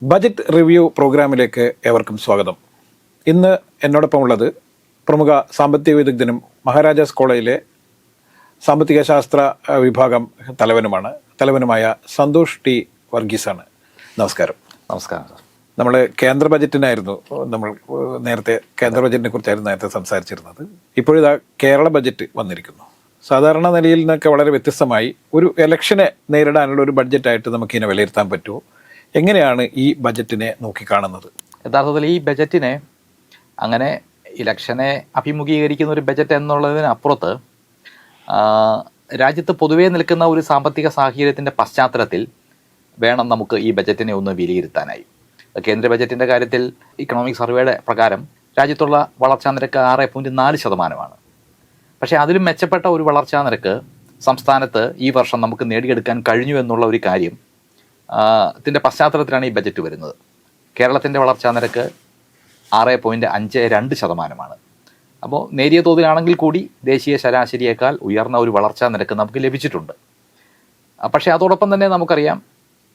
Budget review പ്രോഗ്രാമിലേക്ക് ഏവർക്കും സ്വാഗതം. ഇന്ന് എന്നോടൊപ്പം ഉള്ളത് പ്രമുഖ സാമ്പത്തിക വിദഗ്ധനും മഹാരാജാസ് കോളേജിലെ സാമ്പത്തിക ശാസ്ത്ര വിഭാഗം തലവനുമായ സന്തോഷ് ടി വർഗീസാണ്. നമസ്കാരം. നമസ്കാരം സാർ. നമ്മൾ കേന്ദ്ര ബജറ്റിനായിരുന്നു നേരത്തെ കേന്ദ്ര ബജറ്റിനെ കുറിച്ചായിരുന്നു നേരത്തെ സംസാരിച്ചിരുന്നത്. ഇപ്പോഴിതാ കേരള ബജറ്റ് വന്നിരിക്കുന്നു. സാധാരണ നിലയിൽ നിന്നൊക്കെ വളരെ വ്യത്യസ്തമായി ഒരു ഇലക്ഷനെ നേരിടാനുള്ള ഒരു ബഡ്ജറ്റായിട്ട് നമുക്കിതിനെ വിലയിരുത്താൻ പറ്റുമോ? എങ്ങനെയാണ് ഈ ബജറ്റിനെ നോക്കിക്കാണുന്നത്? യഥാർത്ഥത്തിൽ ഈ ബജറ്റിനെ അങ്ങനെ ഇലക്ഷനെ അഭിമുഖീകരിക്കുന്ന ഒരു ബജറ്റ് എന്നുള്ളതിനപ്പുറത്ത് രാജ്യത്ത് പൊതുവേ നിൽക്കുന്ന ഒരു സാമ്പത്തിക സാഹചര്യത്തിൻ്റെ പശ്ചാത്തലത്തിൽ വേണം നമുക്ക് ഈ ബജറ്റിനെ ഒന്ന് വിലയിരുത്താനായി. കേന്ദ്ര ബജറ്റിൻ്റെ കാര്യത്തിൽ ഇക്കണോമിക് സർവേയുടെ പ്രകാരം രാജ്യത്തുള്ള വളർച്ചാ നിരക്ക് 6.4%. പക്ഷേ അതിലും മെച്ചപ്പെട്ട ഒരു വളർച്ചാ നിരക്ക് സംസ്ഥാനത്ത് ഈ വർഷം നമുക്ക് നേടിയെടുക്കാൻ കഴിഞ്ഞു എന്നുള്ള ഒരു കാര്യം ത്തിൻ്റെ പശ്ചാത്തലത്തിലാണ് ഈ ബജറ്റ് വരുന്നത്. കേരളത്തിൻ്റെ വളർച്ചാ നിരക്ക് 6.52%. അപ്പോൾ നേരിയ തോതിലാണെങ്കിൽ കൂടി ദേശീയ ശരാശരിയേക്കാൾ ഉയർന്ന ഒരു വളർച്ചാ നിരക്ക് നമുക്ക് ലഭിച്ചിട്ടുണ്ട്. പക്ഷേ അതോടൊപ്പം തന്നെ നമുക്കറിയാം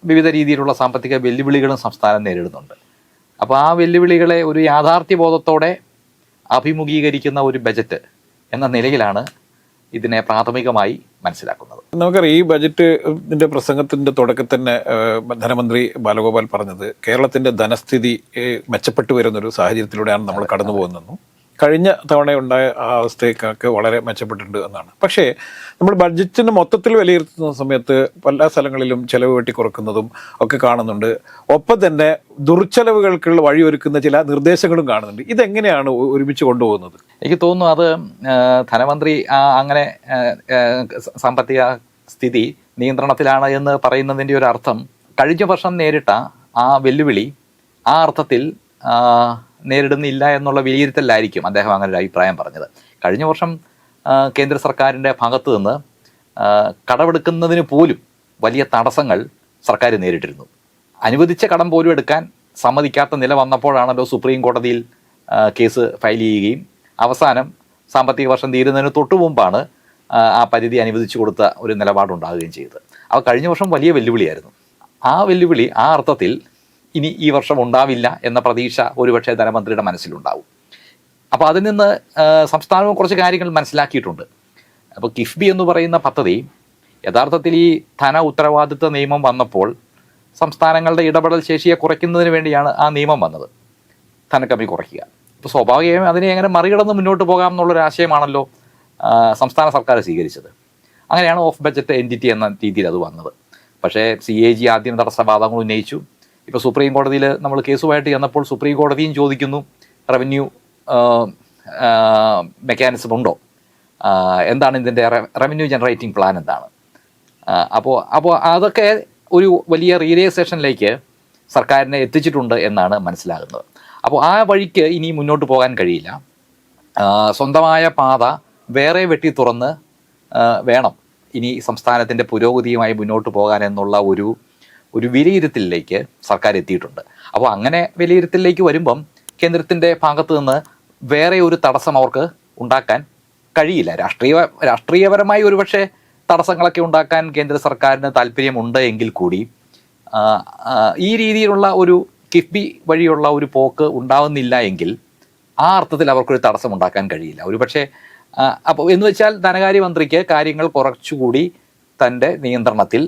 വിവിധ രീതിയിലുള്ള സാമ്പത്തിക വെല്ലുവിളികളും സംസ്ഥാനം നേരിടുന്നുണ്ട്. അപ്പോൾ ആ വെല്ലുവിളികളെ ഒരു യാഥാർത്ഥ്യബോധത്തോടെ അഭിമുഖീകരിക്കുന്ന ഒരു ബജറ്റ് എന്ന നിലയിലാണ് ഇതിനെ പ്രാഥമികമായി മനസ്സിലാക്കുന്നത്. നമുക്കറിയാം, ഈ ബജറ്റിന്റെ പ്രസംഗത്തിന്റെ തുടക്കത്തിൽ തന്നെ ധനമന്ത്രി ബാലഗോപാൽ പറഞ്ഞത് കേരളത്തിന്റെ ധനസ്ഥിതി മെച്ചപ്പെട്ടു വരുന്നൊരു സാഹചര്യത്തിലൂടെയാണ് നമ്മൾ കടന്നു പോകുന്നതെന്നും കഴിഞ്ഞ തവണ ഉണ്ടായ ആ അവസ്ഥയൊക്കെ വളരെ മെച്ചപ്പെട്ടിട്ടുണ്ട് എന്നാണ്. പക്ഷേ നമ്മൾ ബഡ്ജറ്റിന് മൊത്തത്തിൽ വിലയിരുത്തുന്ന സമയത്ത് പല സ്ഥലങ്ങളിലും ചെലവ് വെട്ടിക്കുറക്കുന്നതും ഒക്കെ കാണുന്നുണ്ട്. ഒപ്പം തന്നെ ദുർച്ചെലവുകൾക്കുള്ള വഴിയൊരുക്കുന്ന ചില നിർദ്ദേശങ്ങളും കാണുന്നുണ്ട്. ഇതെങ്ങനെയാണ് ഒരുമിച്ച് കൊണ്ടുപോകുന്നത്? എനിക്ക് തോന്നുന്നു അത് ധനമന്ത്രി അങ്ങനെ സാമ്പത്തിക സ്ഥിതി നിയന്ത്രണത്തിലാണ് എന്ന് പറയുന്നതിൻ്റെ ഒരു അർത്ഥം കഴിഞ്ഞ വർഷം നേരിട്ട ആ വെല്ലുവിളി ആ അർത്ഥത്തിൽ നേരിടുന്നില്ല എന്നുള്ള വിലയിരുത്തലായിരിക്കും അദ്ദേഹം അങ്ങനെ ഒരു അഭിപ്രായം പറഞ്ഞത്. കഴിഞ്ഞ വർഷം കേന്ദ്ര സർക്കാരിൻ്റെ ഭാഗത്തു നിന്ന് കടമെടുക്കുന്നതിന് പോലും വലിയ തടസ്സങ്ങൾ സർക്കാർ നേരിട്ടിരുന്നു. അനുവദിച്ച കടം പോലും എടുക്കാൻ സമ്മതിക്കാത്ത നില വന്നപ്പോഴാണല്ലോ സുപ്രീം കോടതിയിൽ കേസ് ഫയൽ ചെയ്യുകയും അവസാനം സാമ്പത്തിക വർഷം തീരുന്നതിന് തൊട്ടു മുമ്പാണ് ആ പരിധി അനുവദിച്ചു കൊടുത്ത ഒരു നിലപാടുണ്ടാകുകയും ചെയ്തത്. അപ്പോൾ കഴിഞ്ഞ വർഷം വലിയ വെല്ലുവിളിയായിരുന്നു. ആ വെല്ലുവിളി ആ അർത്ഥത്തിൽ ഇനി ഈ വർഷം ഉണ്ടാവില്ല എന്ന പ്രതീക്ഷ ഒരുപക്ഷെ ധനമന്ത്രിയുടെ മനസ്സിലുണ്ടാവും. അപ്പോൾ അതിൽ നിന്ന് സംസ്ഥാനവും കുറച്ച് കാര്യങ്ങൾ മനസ്സിലാക്കിയിട്ടുണ്ട്. അപ്പോൾ കിഫ്ബി എന്ന് പറയുന്ന പദ്ധതി യഥാർത്ഥത്തിൽ ഈ ധന ഉത്തരവാദിത്വ നിയമം വന്നപ്പോൾ സംസ്ഥാനങ്ങളുടെ ഇടപെടൽ ശേഷിയെ കുറയ്ക്കുന്നതിന് വേണ്ടിയാണ് ആ നിയമം വന്നത്, ധനക്കമ്മി കുറയ്ക്കുക. ഇപ്പോൾ സ്വാഭാവികമായും അതിനെ എങ്ങനെ മറികടന്ന് മുന്നോട്ട് പോകാം എന്നുള്ളൊരാശയമാണല്ലോ സംസ്ഥാന സർക്കാർ സ്വീകരിച്ചത്. അങ്ങനെയാണ് ഓഫ് ബഡ്ജറ്റ് എൻറ്റിറ്റി എന്ന രീതിയിൽ അത് വന്നത്. പക്ഷേ CAG ആദ്യം തടസ്സവാദങ്ങൾ ഉന്നയിച്ചു. ഇപ്പോൾ സുപ്രീം കോടതിയിൽ നമ്മൾ കേസുമായിട്ട് ചെന്നപ്പോൾ സുപ്രീം കോടതിയും ചോദിക്കുന്നു റവന്യൂ മെക്കാനിസം ഉണ്ടോ, എന്താണ് ഇതിൻ്റെ റവന്യൂ ജനറേറ്റിംഗ് പ്ലാൻ എന്താണ്. അപ്പോൾ അതൊക്കെ ഒരു വലിയ റിയലൈസേഷനിലേക്ക് സർക്കാരിനെ എത്തിച്ചിട്ടുണ്ട് എന്നാണ് മനസ്സിലാകുന്നത്. അപ്പോൾ ആ വഴിക്ക് ഇനി മുന്നോട്ട് പോകാൻ കഴിയില്ല. സ്വന്തമായ പാത വേറെ വെട്ടി തുറന്ന് വേണം ഇനി സംസ്ഥാനത്തിൻ്റെ പുരോഗതിയുമായി മുന്നോട്ട് പോകാൻ എന്നുള്ള ഒരു വിലയിരുത്തലിലേക്ക് സർക്കാർ എത്തിയിട്ടുണ്ട്. അപ്പോൾ അങ്ങനെ വിലയിരുത്തലിലേക്ക് വരുമ്പം കേന്ദ്രത്തിൻ്റെ ഭാഗത്ത് നിന്ന് വേറെ ഒരു തടസ്സം അവർക്ക് ഉണ്ടാക്കാൻ കഴിയില്ല. രാഷ്ട്രീയപരമായി ഒരുപക്ഷെ തടസ്സങ്ങളൊക്കെ ഉണ്ടാക്കാൻ കേന്ദ്ര സർക്കാരിന് താല്പര്യമുണ്ട് എങ്കിൽ കൂടി ഈ രീതിയിലുള്ള ഒരു കിഫ്ബി വഴിയുള്ള ഒരു പോക്ക് ഉണ്ടാവുന്നില്ല എങ്കിൽ ആ അർത്ഥത്തിൽ അവർക്കൊരു തടസ്സം ഉണ്ടാക്കാൻ കഴിയില്ല. ഒരുപക്ഷെ അപ്പോൾ എന്ന് വെച്ചാൽ ധനകാര്യമന്ത്രിക്ക് കാര്യങ്ങൾ കുറച്ചുകൂടി തൻ്റെ നിയന്ത്രണത്തിൽ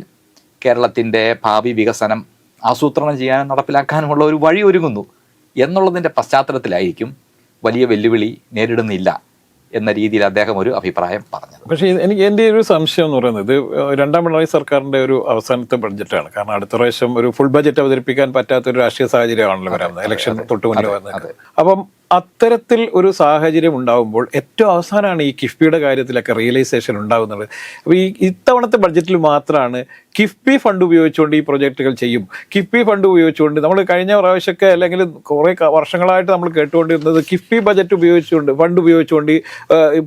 കേരളത്തിൻ്റെ ഭാവി വികസനം ആസൂത്രണം ചെയ്യാനും നടപ്പിലാക്കാനുമുള്ള ഒരു വഴി ഒരുങ്ങുന്നു എന്നുള്ളതിൻ്റെ പശ്ചാത്തലത്തിലായിരിക്കും വലിയ വെല്ലുവിളി നേരിടുന്നില്ല എന്ന രീതിയിൽ അദ്ദേഹം ഒരു അഭിപ്രായം പറഞ്ഞത്. പക്ഷേ എൻ്റെ ഒരു സംശയം എന്ന് പറയുന്നത് ഇത് രണ്ടാം പിണറായി സർക്കാരിൻ്റെ ഒരു അവസാനത്തെ ബഡ്ജറ്റാണ്. കാരണം അടുത്ത പ്രാവശ്യം ഒരു ഫുൾ ബഡ്ജറ്റ് അവതരിപ്പിക്കാൻ പറ്റാത്തൊരു രാഷ്ട്രീയ സാഹചര്യമാണല്ലോ വരുന്നത്, ഇലക്ഷൻ തൊട്ട് മുന്നേ വന്നത്. അപ്പം അത്തരത്തിൽ ഒരു സാഹചര്യം ഉണ്ടാകുമ്പോൾ ഏറ്റവും അവസാനമാണ് ഈ കിഫ്ബിയുടെ കാര്യത്തിലൊക്കെ റിയലൈസേഷൻ ഉണ്ടാകുന്നത്. അപ്പോൾ ഇത്തവണത്തെ ബഡ്ജറ്റിൽ മാത്രമാണ് കിഫ്ബി ഫണ്ട് ഉപയോഗിച്ചുകൊണ്ട് ഈ പ്രൊജക്റ്റുകൾ ചെയ്യും, കിഫ്ബി ഫണ്ട് ഉപയോഗിച്ചുകൊണ്ട്. നമ്മൾ കഴിഞ്ഞ പ്രാവശ്യമൊക്കെ അല്ലെങ്കിൽ കുറേ വർഷങ്ങളായിട്ട് നമ്മൾ കേട്ടുകൊണ്ടിരുന്നത് കിഫ്ബി ബജറ്റ് ഉപയോഗിച്ചുകൊണ്ട് ഫണ്ട് ഉപയോഗിച്ചുകൊണ്ട്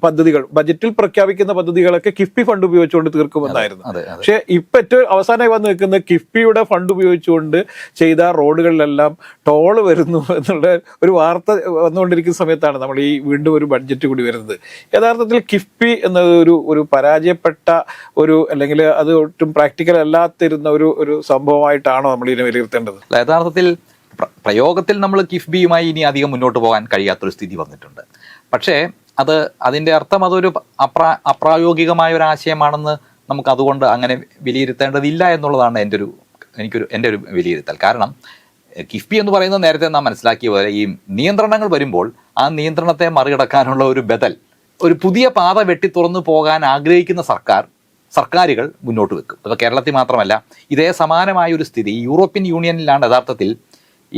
പദ്ധതികൾ ബജറ്റിൽ പ്രഖ്യാപിക്കുന്ന പദ്ധതികളൊക്കെ കിഫ്ബി ഫണ്ട് ഉപയോഗിച്ചുകൊണ്ട് തീർക്കുമെന്നായിരുന്നു. പക്ഷേ ഇപ്പം ഏറ്റവും അവസാനമായി വന്ന് നിൽക്കുന്ന കിഫ്ബിയുടെ ഫണ്ട് ഉപയോഗിച്ചുകൊണ്ട് ചെയ്ത റോഡുകളിലെല്ലാം ടോള് വരുന്നു എന്നുള്ള ഒരു വാർത്ത വന്നുകൊണ്ടിരിക്കുന്ന സമയത്താണ് നമ്മൾ ഈ വീണ്ടും ഒരു ബഡ്ജറ്റ് കൂടി വരുന്നത്. യഥാർത്ഥത്തിൽ കിഫ്ബി എന്നത് ഒരു പരാജയപ്പെട്ട അല്ലെങ്കിൽ അത് ഒട്ടും പ്രാക്ടിക്കൽ അല്ലാത്തിരുന്ന ഒരു സംഭവമായിട്ടാണോ നമ്മൾ ഇതിനെ വിലയിരുത്തേണ്ടത്? യഥാർത്ഥത്തിൽ പ്രയോഗത്തിൽ നമ്മൾ കിഫ്ബിയുമായി ഇനി അധികം മുന്നോട്ട് പോകാൻ കഴിയാത്തൊരു സ്ഥിതി വന്നിട്ടുണ്ട്. പക്ഷേ അതിൻ്റെ അർത്ഥം അതൊരു അപ്രായോഗികമായ ഒരു ആശയമാണെന്ന് നമുക്ക് അതുകൊണ്ട് അങ്ങനെ വിലയിരുത്തേണ്ടതില്ല എന്നുള്ളതാണ് എൻ്റെ ഒരു വിലയിരുത്തൽ. കാരണം കിഫ്ബി എന്ന് പറയുന്നത് നേരത്തെ നാം മനസ്സിലാക്കിയ പോലെ ഈ നിയന്ത്രണങ്ങൾ വരുമ്പോൾ ആ നിയന്ത്രണത്തെ മറികടക്കാനുള്ള ഒരു ബദൽ, ഒരു പുതിയ പാത വെട്ടിത്തുറന്നു പോകാൻ ആഗ്രഹിക്കുന്ന സർക്കാരുകൾ മുന്നോട്ട് വെക്കും. അപ്പോൾ കേരളത്തിൽ മാത്രമല്ല, ഇതേ സമാനമായ ഒരു സ്ഥിതി യൂറോപ്യൻ യൂണിയനിലാണ് യഥാർത്ഥത്തിൽ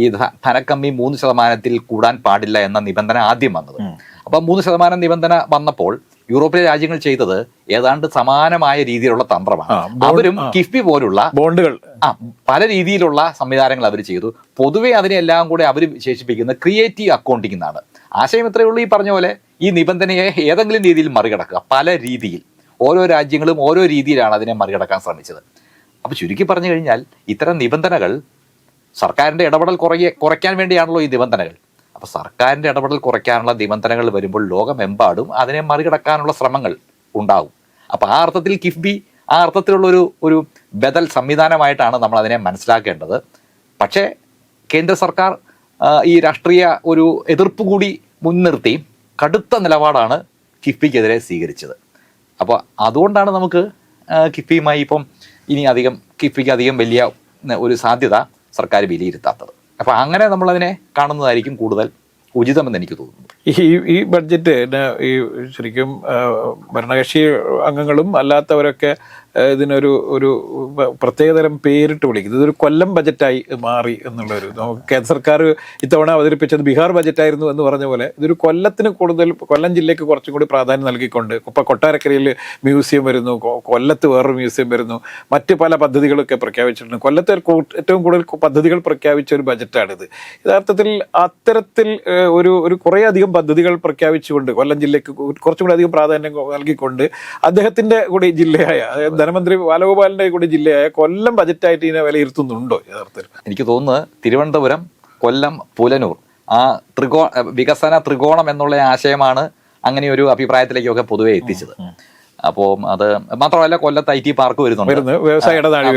ഈ ധനക്കമ്മി 3% കൂടാൻ പാടില്ല എന്ന നിബന്ധന ആദ്യം വന്നത്. അപ്പം 3% നിബന്ധന വന്നപ്പോൾ യൂറോപ്പിലെ രാജ്യങ്ങൾ ചെയ്തത് ഏതാണ്ട് സമാനമായ രീതിയിലുള്ള തന്ത്രമാണ്. അവരും കിഫ്ബി പോലുള്ള ബോണ്ടുകൾ പല രീതിയിലുള്ള സംവിധാനങ്ങൾ അവർ ചെയ്തു. പൊതുവെ അതിനെല്ലാം കൂടെ അവർ വിശേഷിപ്പിക്കുന്നത് ക്രിയേറ്റീവ് അക്കൗണ്ടിംഗ് എന്നാണ്. ആശയം ഇത്രയേ ഉള്ളൂ, ഈ പറഞ്ഞ പോലെ ഈ നിബന്ധനയെ ഏതെങ്കിലും രീതിയിൽ മറികടക്കുക. പല രീതിയിൽ ഓരോ രാജ്യങ്ങളും ഓരോ രീതിയിലാണ് അതിനെ മറികടക്കാൻ ശ്രമിച്ചത്. അപ്പോൾ ചുരുക്കി പറഞ്ഞു കഴിഞ്ഞാൽ ഇത്തരം നിബന്ധനകൾ സർക്കാരിൻ്റെ ഇടപെടൽ കുറയ്ക്കാൻ വേണ്ടിയാണല്ലോ ഈ നിബന്ധനകൾ. അപ്പോൾ സർക്കാരിൻ്റെ ഇടപെടൽ കുറയ്ക്കാനുള്ള നിബന്ധനകൾ വരുമ്പോൾ ലോകമെമ്പാടും അതിനെ മറികടക്കാനുള്ള ശ്രമങ്ങൾ ഉണ്ടാകും. അപ്പോൾ ആ അർത്ഥത്തിൽ കിഫ്ബി ആ അർത്ഥത്തിലുള്ള ഒരു ബദൽ സംവിധാനമായിട്ടാണ് നമ്മൾ അതിനെ മനസ്സിലാക്കേണ്ടത്. പക്ഷേ കേന്ദ്ര സർക്കാർ ഈ രാഷ്ട്രീയ ഒരു എതിർപ്പ് കൂടി മുൻനിർത്തി കടുത്ത നിലപാടാണ് കിഫ്ബിക്കെതിരെ സ്വീകരിച്ചത്. അപ്പോൾ അതുകൊണ്ടാണ് നമുക്ക് കിഫ്ബിയുമായി ഇപ്പം കിഫ്ബിക്ക് അധികം വലിയ ഒരു സാധ്യത സർക്കാർ വിലയിരുത്താത്തത്. അപ്പോൾ അങ്ങനെ നമ്മളതിനെ കാണുന്നതായിരിക്കും കൂടുതൽ ഉചിതമെന്ന് എനിക്ക് തോന്നുന്നു. ഈ ബഡ്ജറ്റ് ഈ ശരിക്കും ഭരണകക്ഷി അംഗങ്ങളും അല്ലാത്തവരൊക്കെ ഇതിനൊരു പ്രത്യേകതരം പേരിട്ട് വിളിക്കുന്നത് ഇതൊരു കൊല്ലം ബജറ്റായി മാറി എന്നുള്ളൊരു, കേന്ദ്ര സർക്കാർ ഇത്തവണ അവതരിപ്പിച്ചത് ബീഹാർ ബജറ്റായിരുന്നു എന്ന് പറഞ്ഞ പോലെ ഇതൊരു കൊല്ലം ജില്ലയ്ക്ക് കുറച്ചും കൂടി പ്രാധാന്യം നൽകിക്കൊണ്ട് ഇപ്പം കൊട്ടാരക്കരയിൽ മ്യൂസിയം വരുന്നു, കൊല്ലത്ത് വേറൊരു മ്യൂസിയം വരുന്നു, മറ്റ് പല പദ്ധതികളൊക്കെ പ്രഖ്യാപിച്ചിട്ടുണ്ട്. കൊല്ലത്ത് ഏറ്റവും കൂടുതൽ പദ്ധതികൾ പ്രഖ്യാപിച്ച ഒരു ബജറ്റാണിത്. യഥാർത്ഥത്തിൽ അത്തരത്തിൽ ഒരു കുറേ അധികം പദ്ധതികൾ പ്രഖ്യാപിച്ചുകൊണ്ട് കൊല്ലം ജില്ലയ്ക്ക് കുറച്ചും കൂടി അധികം പ്രാധാന്യം നൽകിക്കൊണ്ട് അദ്ദേഹത്തിൻ്റെ കൂടി ജില്ലയായ ധനമന്ത്രി ബാലഗോപാലിന്റെ കൂടി ജില്ലയായ കൊല്ലം ബജറ്റായിട്ട് ഇതിനെ വിലയിരുത്തുന്നുണ്ടോ യഥാർത്ഥത്തിൽ? എനിക്ക് തോന്നുന്നത് തിരുവനന്തപുരം, കൊല്ലം, പുലനൂർ ആ വികസന ത്രികോണം എന്നുള്ള ആശയമാണ് അങ്ങനെ ഒരു അഭിപ്രായത്തിലേക്കൊക്കെ പൊതുവെ എത്തിച്ചത്. അപ്പോൾ അത് മാത്രമല്ല, കൊല്ലത്ത് IT പാർക്ക് വരുന്നുണ്ട്, വ്യവസായ ഇടനാഴി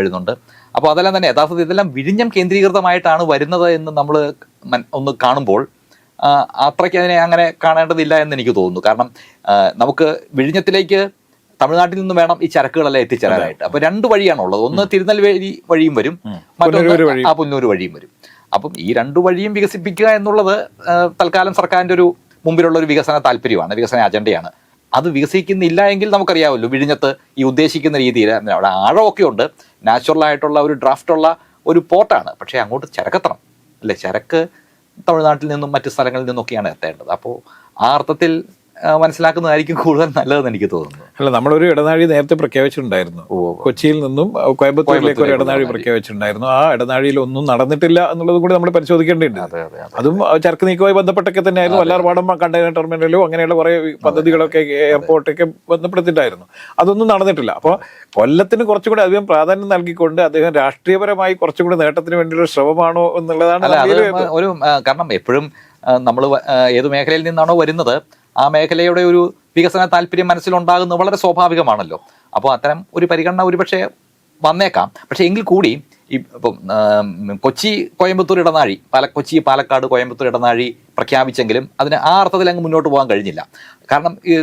വരുന്നുണ്ട്. അപ്പോൾ അതെല്ലാം തന്നെ യഥാർത്ഥത്തിൽ ഇതെല്ലാം വിഴിഞ്ഞം കേന്ദ്രീകൃതമായിട്ടാണ് വരുന്നത് എന്ന് നമ്മൾ ഒന്ന് കാണുമ്പോൾ അത്രയ്ക്ക് അതിനെ അങ്ങനെ കാണേണ്ടതില്ല എന്ന് എനിക്ക് തോന്നുന്നു. കാരണം നമുക്ക് വിഴിഞ്ഞത്തിലേക്ക് തമിഴ്നാട്ടിൽ നിന്ന് വേണം ഈ ചരക്കുകളെല്ലാം എത്തിച്ചേരാനായിട്ട്. അപ്പോൾ 2 വഴിയാണുള്ളത്. ഒന്ന് തിരുനെൽവേലി വഴിയും വരും, മറ്റൊന്ന് പുന്നൂർ വഴിയും വരും. അപ്പം ഈ 2 വഴിയും വികസിപ്പിക്കുക എന്നുള്ളത് തൽക്കാലം സർക്കാരിൻ്റെ ഒരു മുമ്പിലുള്ള ഒരു വികസന താല്പര്യമാണ്, വികസന അജണ്ടയാണ്. അത് വികസിക്കുന്നില്ല എങ്കിൽ നമുക്കറിയാമല്ലോ, വിഴിഞ്ഞത്ത് ഈ ഉദ്ദേശിക്കുന്ന രീതിയിൽ അവിടെ ആഴമൊക്കെ ഉണ്ട്, നാച്ചുറലായിട്ടുള്ള ഒരു ഡ്രാഫ്റ്റുള്ള ഒരു പോർട്ടാണ്. പക്ഷേ അങ്ങോട്ട് ചരക്കെത്തണം അല്ലേ, ചരക്ക് തമിഴ്നാട്ടിൽ നിന്നും മറ്റ് സ്ഥലങ്ങളിൽ നിന്നൊക്കെയാണ് എത്തേണ്ടത്. അപ്പോൾ ആ അർത്ഥത്തിൽ മനസ്സിലാക്കുന്നതായിരിക്കും കൂടുതൽ നല്ലതെന്ന് എനിക്ക് തോന്നുന്നു. അല്ല, നമ്മളൊരു ഇടനാഴി നേരത്തെ പ്രഖ്യാപിച്ചിട്ടുണ്ടായിരുന്നു. കൊച്ചിയിൽ നിന്നും കോയമ്പത്തൂരിലേക്ക് ഒരു ഇടനാഴി പ്രഖ്യാപിച്ചിട്ടുണ്ടായിരുന്നു. ആ ഇടനാഴിയിൽ ഒന്നും നടന്നിട്ടില്ല എന്നുള്ളത് കൂടി നമ്മൾ പരിശോധിക്കേണ്ടതുണ്ട്. അതും ചരക്ക് നീക്കവുമായി ബന്ധപ്പെട്ടൊക്കെ തന്നെയായിരുന്നു. വല്ലാർപാടം കണ്ടെയ്നർ ടെർമിനലും അങ്ങനെയുള്ള കുറെ പദ്ധതികളൊക്കെ എയർപോർട്ടൊക്കെ ബന്ധപ്പെടുത്തിയിട്ടായിരുന്നു. അതൊന്നും നടന്നിട്ടില്ല. അപ്പോൾ കൊല്ലത്തിന് കുറച്ചും കൂടി അധികം പ്രാധാന്യം നൽകിക്കൊണ്ട് അദ്ദേഹം രാഷ്ട്രീയപരമായി കുറച്ചും കൂടി നേട്ടത്തിന് വേണ്ടിയുള്ള ശ്രമമാണോ എന്നുള്ളതാണ് ഒരു കാരണം. എപ്പോഴും നമ്മൾ ഏത് മേഖലയിൽ നിന്നാണോ വരുന്നത് ആ മേഖലയുടെ ഒരു വികസന താല്പര്യം മനസ്സിലുണ്ടാകുന്നത് വളരെ സ്വാഭാവികമാണല്ലോ. അപ്പോൾ അത്തരം ഒരു പരിഗണന ഒരുപക്ഷെ വന്നേക്കാം. പക്ഷേ എങ്കിൽ കൂടി ഇപ്പം കൊച്ചി കോയമ്പത്തൂർ ഇടനാഴി, കൊച്ചി പാലക്കാട് കോയമ്പത്തൂർ ഇടനാഴി പ്രഖ്യാപിച്ചെങ്കിലും അതിന് ആ അർത്ഥത്തിൽ അങ്ങ് മുന്നോട്ട് പോകാൻ കഴിഞ്ഞില്ല. കാരണം ഈ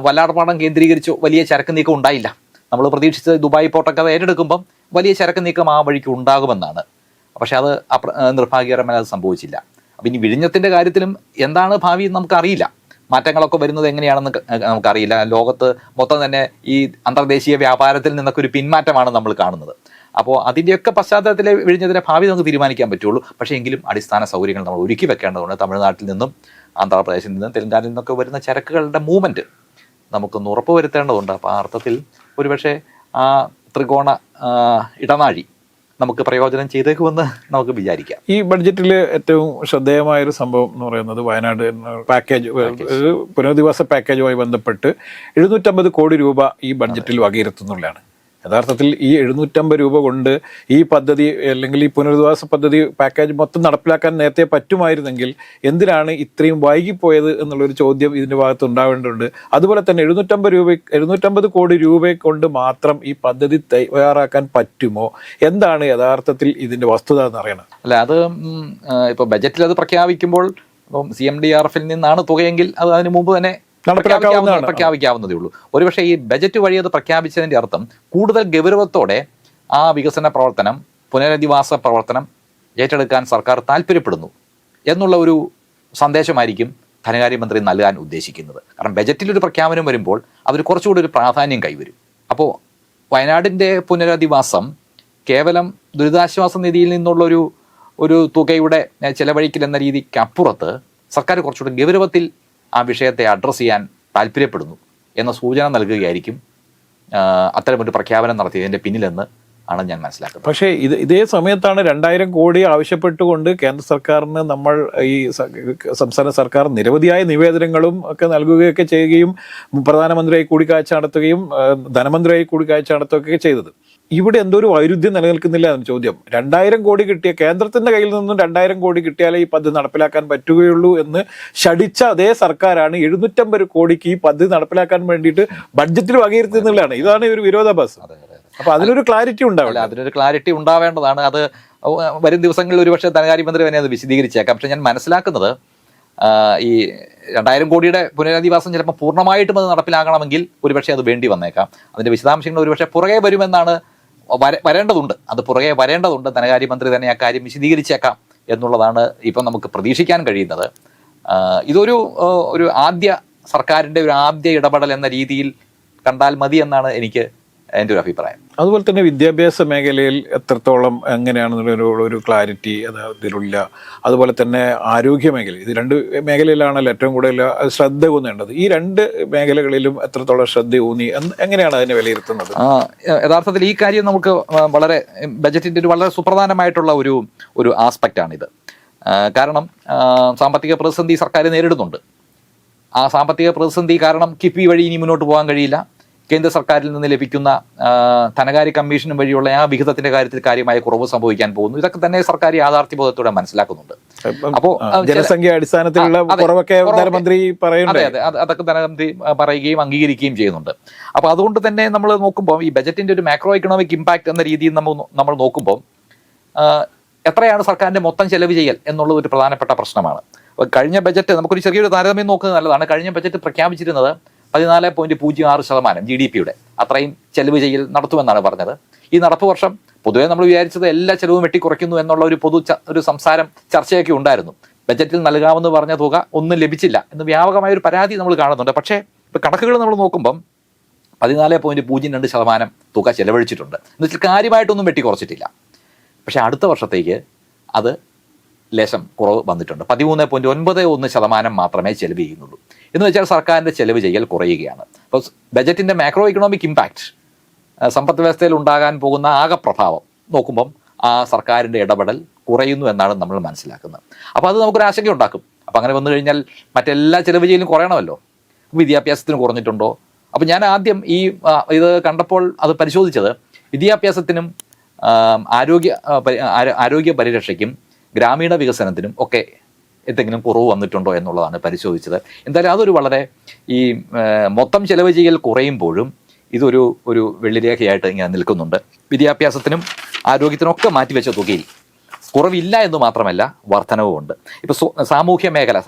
വല്ലാർപാടം കേന്ദ്രീകരിച്ച് വലിയ ചരക്ക് നീക്കം ഉണ്ടായില്ല. നമ്മൾ പ്രതീക്ഷിച്ചത് ദുബായ് പോർട്ടൊക്കെ ഏറ്റെടുക്കുമ്പം വലിയ ചരക്ക് നീക്കം ആ വഴിക്ക് ഉണ്ടാകുമെന്നാണ്. പക്ഷെ അത് നിർഭാഗ്യകരമായി അത് സംഭവിച്ചില്ല. അപ്പം ഇനി വിഴിഞ്ഞത്തിൻ്റെ കാര്യത്തിലും എന്താണ് ഭാവി നമുക്കറിയില്ല. മാറ്റങ്ങളൊക്കെ വരുന്നത് എങ്ങനെയാണെന്ന് നമുക്കറിയില്ല. ലോകത്ത് മൊത്തം തന്നെ ഈ അന്തർദേശീയ വ്യാപാരത്തിൽ നിന്നൊക്കെ ഒരു പിന്മാറ്റമാണ് നമ്മൾ കാണുന്നത്. അപ്പോൾ അതിൻ്റെയൊക്കെ പശ്ചാത്തലത്തിൽ വിഴിഞ്ഞതിൻ്റെ ഭാവി നമുക്ക് തീരുമാനിക്കാൻ പറ്റുള്ളൂ. പക്ഷേ എങ്കിലും അടിസ്ഥാന സൗകര്യങ്ങൾ നമ്മൾ ഒരുക്കി വെക്കേണ്ടതുണ്ട്. തമിഴ്നാട്ടിൽ നിന്നും ആന്ധ്രാപ്രദേശിൽ നിന്നും തെലങ്കാനയിൽ നിന്നൊക്കെ വരുന്ന ചരക്കുകളുടെ മൂവ്മെൻറ്റ് നമുക്കൊന്ന് ഉറപ്പുവരുത്തേണ്ടതുണ്ട്. അപ്പോൾ ആ അർത്ഥത്തിൽ ഒരുപക്ഷെ ആ ത്രികോണ ഇടനാഴി നമുക്ക് പ്രയോജനം ചെയ്തേക്കുമെന്ന് നമുക്ക് വിചാരിക്കാം. ഈ ബഡ്ജറ്റിൽ ഏറ്റവും ശ്രദ്ധേയമായൊരു സംഭവം എന്ന് പറയുന്നത് വയനാട് പാക്കേജ്, പുനരധിവാസ പാക്കേജുമായി ബന്ധപ്പെട്ട് 750 കോടി രൂപ ഈ ബഡ്ജറ്റിൽ വകയിരുത്തുന്നുള്ളതാണ്. യഥാർത്ഥത്തിൽ ഈ 750 രൂപ കൊണ്ട് ഈ പദ്ധതി അല്ലെങ്കിൽ ഈ പുനരധിവാസ പദ്ധതി പാക്കേജ് മൊത്തം നടപ്പിലാക്കാൻ നേരത്തെ പറ്റുമായിരുന്നെങ്കിൽ എന്തിനാണ് ഇത്രയും വൈകിപ്പോയത് എന്നുള്ളൊരു ചോദ്യം ഇതിൻ്റെ ഭാഗത്ത് ഉണ്ടാവേണ്ടതുണ്ട്. അതുപോലെ തന്നെ 750 കോടി രൂപ കൊണ്ട് മാത്രം ഈ പദ്ധതി തയ്യാറാക്കാൻ പറ്റുമോ? എന്താണ് യഥാർത്ഥത്തിൽ ഇതിൻ്റെ വസ്തുത എന്ന് അറിയണം. അല്ല, അത് ഇപ്പോൾ ബജറ്റിൽ അത് പ്രഖ്യാപിക്കുമ്പോൾ CMDRF-ൽ നിന്നാണ് തുകയെങ്കിൽ അത് അതിന് മുമ്പ് തന്നെ പ്രഖ്യാപിക്കാവുന്നതേ ഉള്ളൂ. ഒരുപക്ഷെ ഈ ബജറ്റ് വഴി അത് പ്രഖ്യാപിച്ചതിന്റെ അർത്ഥം കൂടുതൽ ഗൗരവത്തോടെ ആ വികസന പ്രവർത്തനം, പുനരധിവാസ പ്രവർത്തനം ഏറ്റെടുക്കാൻ സർക്കാർ താല്പര്യപ്പെടുന്നു എന്നുള്ള ഒരു സന്ദേശമായിരിക്കും ധനകാര്യമന്ത്രി നൽകാൻ ഉദ്ദേശിക്കുന്നത്. കാരണം ബജറ്റിലൊരു പ്രഖ്യാപനം വരുമ്പോൾ അവർ കുറച്ചുകൂടി ഒരു പ്രാധാന്യം കൈവരും. അപ്പോൾ വയനാടിൻ്റെ പുനരധിവാസം കേവലം ദുരിതാശ്വാസ നിധിയിൽ നിന്നുള്ളൊരു തുകയുടെ ചെലവഴിക്കൽ എന്ന രീതിക്ക് അപ്പുറത്ത് സർക്കാർ കുറച്ചുകൂടി ഗൗരവത്തിൽ ആ വിഷയത്തെ അഡ്രസ്സ് ചെയ്യാൻ താല്പര്യപ്പെടുന്നു എന്ന സൂചന നൽകുകയായിരിക്കും അത്തരമൊരു പ്രഖ്യാപനം നടത്തിയതിൻ്റെ പിന്നിലെന്ന് ആണ് ഞാൻ മനസ്സിലാക്കുന്നത്. പക്ഷേ ഇതേ സമയത്താണ് 2000 കോടി ആവശ്യപ്പെട്ടുകൊണ്ട് കേന്ദ്ര സർക്കാരിന് നമ്മൾ ഈ സംസ്ഥാന സർക്കാർ നിരവധിയായ നിവേദനങ്ങളും ഒക്കെ നൽകുകയൊക്കെ ചെയ്യുകയും പ്രധാനമന്ത്രിയായി കൂടിക്കാഴ്ച നടത്തുകയും ധനമന്ത്രിയായി കൂടിക്കാഴ്ച നടത്തുകയൊക്കെ ചെയ്തത്. ഇവിടെ എന്തോ ഒരു വൈരുദ്ധ്യം നിലനിൽക്കുന്നില്ല എന്ന ചോദ്യം. 2000 കോടി കിട്ടിയ കേന്ദ്രത്തിന്റെ കയ്യിൽ നിന്നും 2000 കോടി കിട്ടിയാലേ ഈ പദ്ധതി നടപ്പിലാക്കാൻ പറ്റുകയുള്ളൂ എന്ന് ശഠിച്ച അതേ സർക്കാരാണ് 750 കോടിക്ക് ഈ പദ്ധതി നടപ്പിലാക്കാൻ വേണ്ടിയിട്ട് ബഡ്ജറ്റിൽ വകയിരുത്തുന്നതാണ്. ഇതാണ് ഒരു വിരോധാഭാസം. അപ്പൊ അതിനൊരു ക്ലാരിറ്റി ഉണ്ടാവില്ല. അതിനൊരു ക്ലാരിറ്റി ഉണ്ടാവേണ്ടതാണ്. അത് വരും ദിവസങ്ങളിൽ ഒരുപക്ഷെ ധനകാര്യമന്ത്രി തന്നെ അത് വിശദീകരിച്ചേക്കാം. പക്ഷെ ഞാൻ മനസ്സിലാക്കുന്നത് ഈ 2000 കോടിയുടെ പുനരധിവാസം ചിലപ്പോൾ പൂർണ്ണമായിട്ടും അത് നടപ്പിലാക്കണമെങ്കിൽ ഒരുപക്ഷെ അത് വേണ്ടി വന്നേക്കാം. അതിന്റെ വിശദാംശങ്ങൾ ഒരുപക്ഷെ പുറകെ വരുമെന്നാണ് വരേണ്ടതുണ്ട്. അത് പുറകെ വരേണ്ടതുണ്ട്. ധനകാര്യമന്ത്രി തന്നെ ആ കാര്യം വിശദീകരിച്ചേക്കാം എന്നുള്ളതാണ് ഇപ്പം നമുക്ക് പ്രതീക്ഷിക്കാൻ കഴിയുന്നത്. ഇതൊരു സർക്കാരിൻ്റെ ഒരു ആദ്യ ഇടപെടൽ എന്ന രീതിയിൽ കണ്ടാൽ മതി എന്നാണ് എൻ്റെ ഒരു അഭിപ്രായം. അതുപോലെ തന്നെ വിദ്യാഭ്യാസ മേഖലയിൽ എത്രത്തോളം എങ്ങനെയാണെന്നുള്ള ക്ലാരിറ്റി അതിലുള്ള, അതുപോലെ തന്നെ ആരോഗ്യ മേഖല, ഇത് 2 മേഖലയിലാണല്ലോ ഏറ്റവും കൂടുതൽ ശ്രദ്ധ ഊന്നേണ്ടത്. ഈ 2 മേഖലകളിലും എത്രത്തോളം ശ്രദ്ധ ഊന്നി എങ്ങനെയാണ് അതിനെ വിലയിരുത്തുന്നത്? യഥാർത്ഥത്തിൽ ഈ കാര്യം നമുക്ക് വളരെ ബജറ്റിൻ്റെ ഒരു വളരെ സുപ്രധാനമായിട്ടുള്ള ഒരു ആസ്പെക്റ്റാണിത്. കാരണം സാമ്പത്തിക പ്രതിസന്ധി സർക്കാർ നേരിടുന്നുണ്ട്. ആ സാമ്പത്തിക പ്രതിസന്ധി കാരണം കിഫ്ബി വഴി ഇനി മുന്നോട്ട് പോകാൻ കഴിയില്ല. കേന്ദ്ര സർക്കാരിൽ നിന്ന് ലഭിക്കുന്ന ധനകാര്യ കമ്മീഷനും വഴിയുള്ള ആ വിഹിതത്തിന്റെ കാര്യത്തിൽ കാര്യമായ കുറവ് സംഭവിക്കാൻ പോകുന്നു. ഇതൊക്കെ തന്നെ സർക്കാർ യാഥാർത്ഥ്യബോധത്തോടെ മനസ്സിലാക്കുന്നുണ്ട്. അപ്പോൾ ജനസംഖ്യ അടിസ്ഥാനത്തിലുള്ള കുറവൊക്കെ ധനമന്ത്രി പറയുന്നുണ്ട്. അതെ, അതൊക്കെ ധനമന്ത്രി പറയുകയും അംഗീകരിക്കുകയും ചെയ്യുന്നുണ്ട്. അപ്പോൾ അതുകൊണ്ട് തന്നെ നമ്മൾ നോക്കുമ്പോൾ ഈ ബജറ്റിന്റെ ഒരു മാക്രോ എക്കണോമിക് ഇമ്പാക്ട് എന്ന രീതിയിൽ നമ്മൾ നോക്കുമ്പോൾ എത്രയാണ് സർക്കാരിന്റെ മൊത്തം ചെലവ് ചെയ്യൽ എന്നുള്ളത് ഒരു പ്രധാനപ്പെട്ട പ്രശ്നമാണ്. കഴിഞ്ഞ ബജറ്റ് നമുക്കൊരു ചെറിയൊരു താരതമ്യം നോക്കുന്നത് നല്ലതാണ്. കഴിഞ്ഞ ബജറ്റ് പ്രഖ്യാപിച്ചിരുന്നത് 14.06% GDP-യുടെ അത്രയും ചെലവ് ചെയ്യൽ നടത്തുമെന്നാണ് പറഞ്ഞത്. ഈ നടപ്പ് വർഷം പൊതുവേ നമ്മൾ വിചാരിച്ചത് എല്ലാ ചെലവും വെട്ടിക്കുറയ്ക്കുന്നു എന്നുള്ള ഒരു സംസാരം ചർച്ചയൊക്കെ ഉണ്ടായിരുന്നു. ബജറ്റിൽ നൽകാമെന്ന് പറഞ്ഞ തുക ഒന്നും ലഭിച്ചില്ല എന്ന് വ്യാപകമായ ഒരു പരാതി നമ്മൾ കാണുന്നുണ്ട്. പക്ഷേ ഇപ്പോൾ കണക്കുകൾ നമ്മൾ നോക്കുമ്പം 14.02% തുക ചെലവഴിച്ചിട്ടുണ്ട്. എന്നുവെച്ചാൽ കാര്യമായിട്ടൊന്നും വെട്ടിക്കുറച്ചിട്ടില്ല. പക്ഷേ അടുത്ത വർഷത്തേക്ക് അത് ലേശം കുറവ് വന്നിട്ടുണ്ട്. 13.91% മാത്രമേ ചെലവ് ചെയ്യുന്നുള്ളൂ. എന്ന് വെച്ചാൽ സർക്കാരിൻ്റെ ചെലവ് ചെയ്യൽ കുറയുകയാണ്. അപ്പോൾ ബജറ്റിൻ്റെ മാക്രോ ഇക്കണോമിക് ഇമ്പാക്റ്റ്, സമ്പദ് വ്യവസ്ഥയിൽ ഉണ്ടാകാൻ പോകുന്ന ആകെ പ്രഭാവം നോക്കുമ്പം ആ സർക്കാരിൻ്റെ ഇടപെടൽ കുറയുന്നു എന്നാണ് നമ്മൾ മനസ്സിലാക്കുന്നത്. അപ്പോൾ അത് നമുക്കൊരു ആശങ്ക ഉണ്ടാക്കും. അപ്പോൾ അങ്ങനെ വന്നു കഴിഞ്ഞാൽ മറ്റെല്ലാ ചെലവ് ചെയ്യലും കുറയണമല്ലോ. വിദ്യാഭ്യാസത്തിന് കുറഞ്ഞിട്ടുണ്ടോ? അപ്പോൾ ഞാൻ ആദ്യം ഇത് കണ്ടപ്പോൾ അത് പരിശോധിച്ചത് വിദ്യാഭ്യാസത്തിനും ആരോഗ്യ പരിരക്ഷയ്ക്കും ഗ്രാമീണ വികസനത്തിനും ഒക്കെ എന്തെങ്കിലും കുറവ് വന്നിട്ടുണ്ടോ എന്നുള്ളതാണ് പരിശോധിച്ചത്. എന്തായാലും അതൊരു വളരെ ഈ മൊത്തം ചെലവ് ചെയ്യൽ കുറയുമ്പോഴും ഇതൊരു വെള്ളിരേഖയായിട്ട് ഇങ്ങനെ നിൽക്കുന്നുണ്ട്. വിദ്യാഭ്യാസത്തിനും ആരോഗ്യത്തിനൊക്കെ മാറ്റിവെച്ച തുകയിൽ കുറവില്ല എന്ന് മാത്രമല്ല വർധനവുമുണ്ട്. ഇപ്പോൾ സാമൂഹ്യ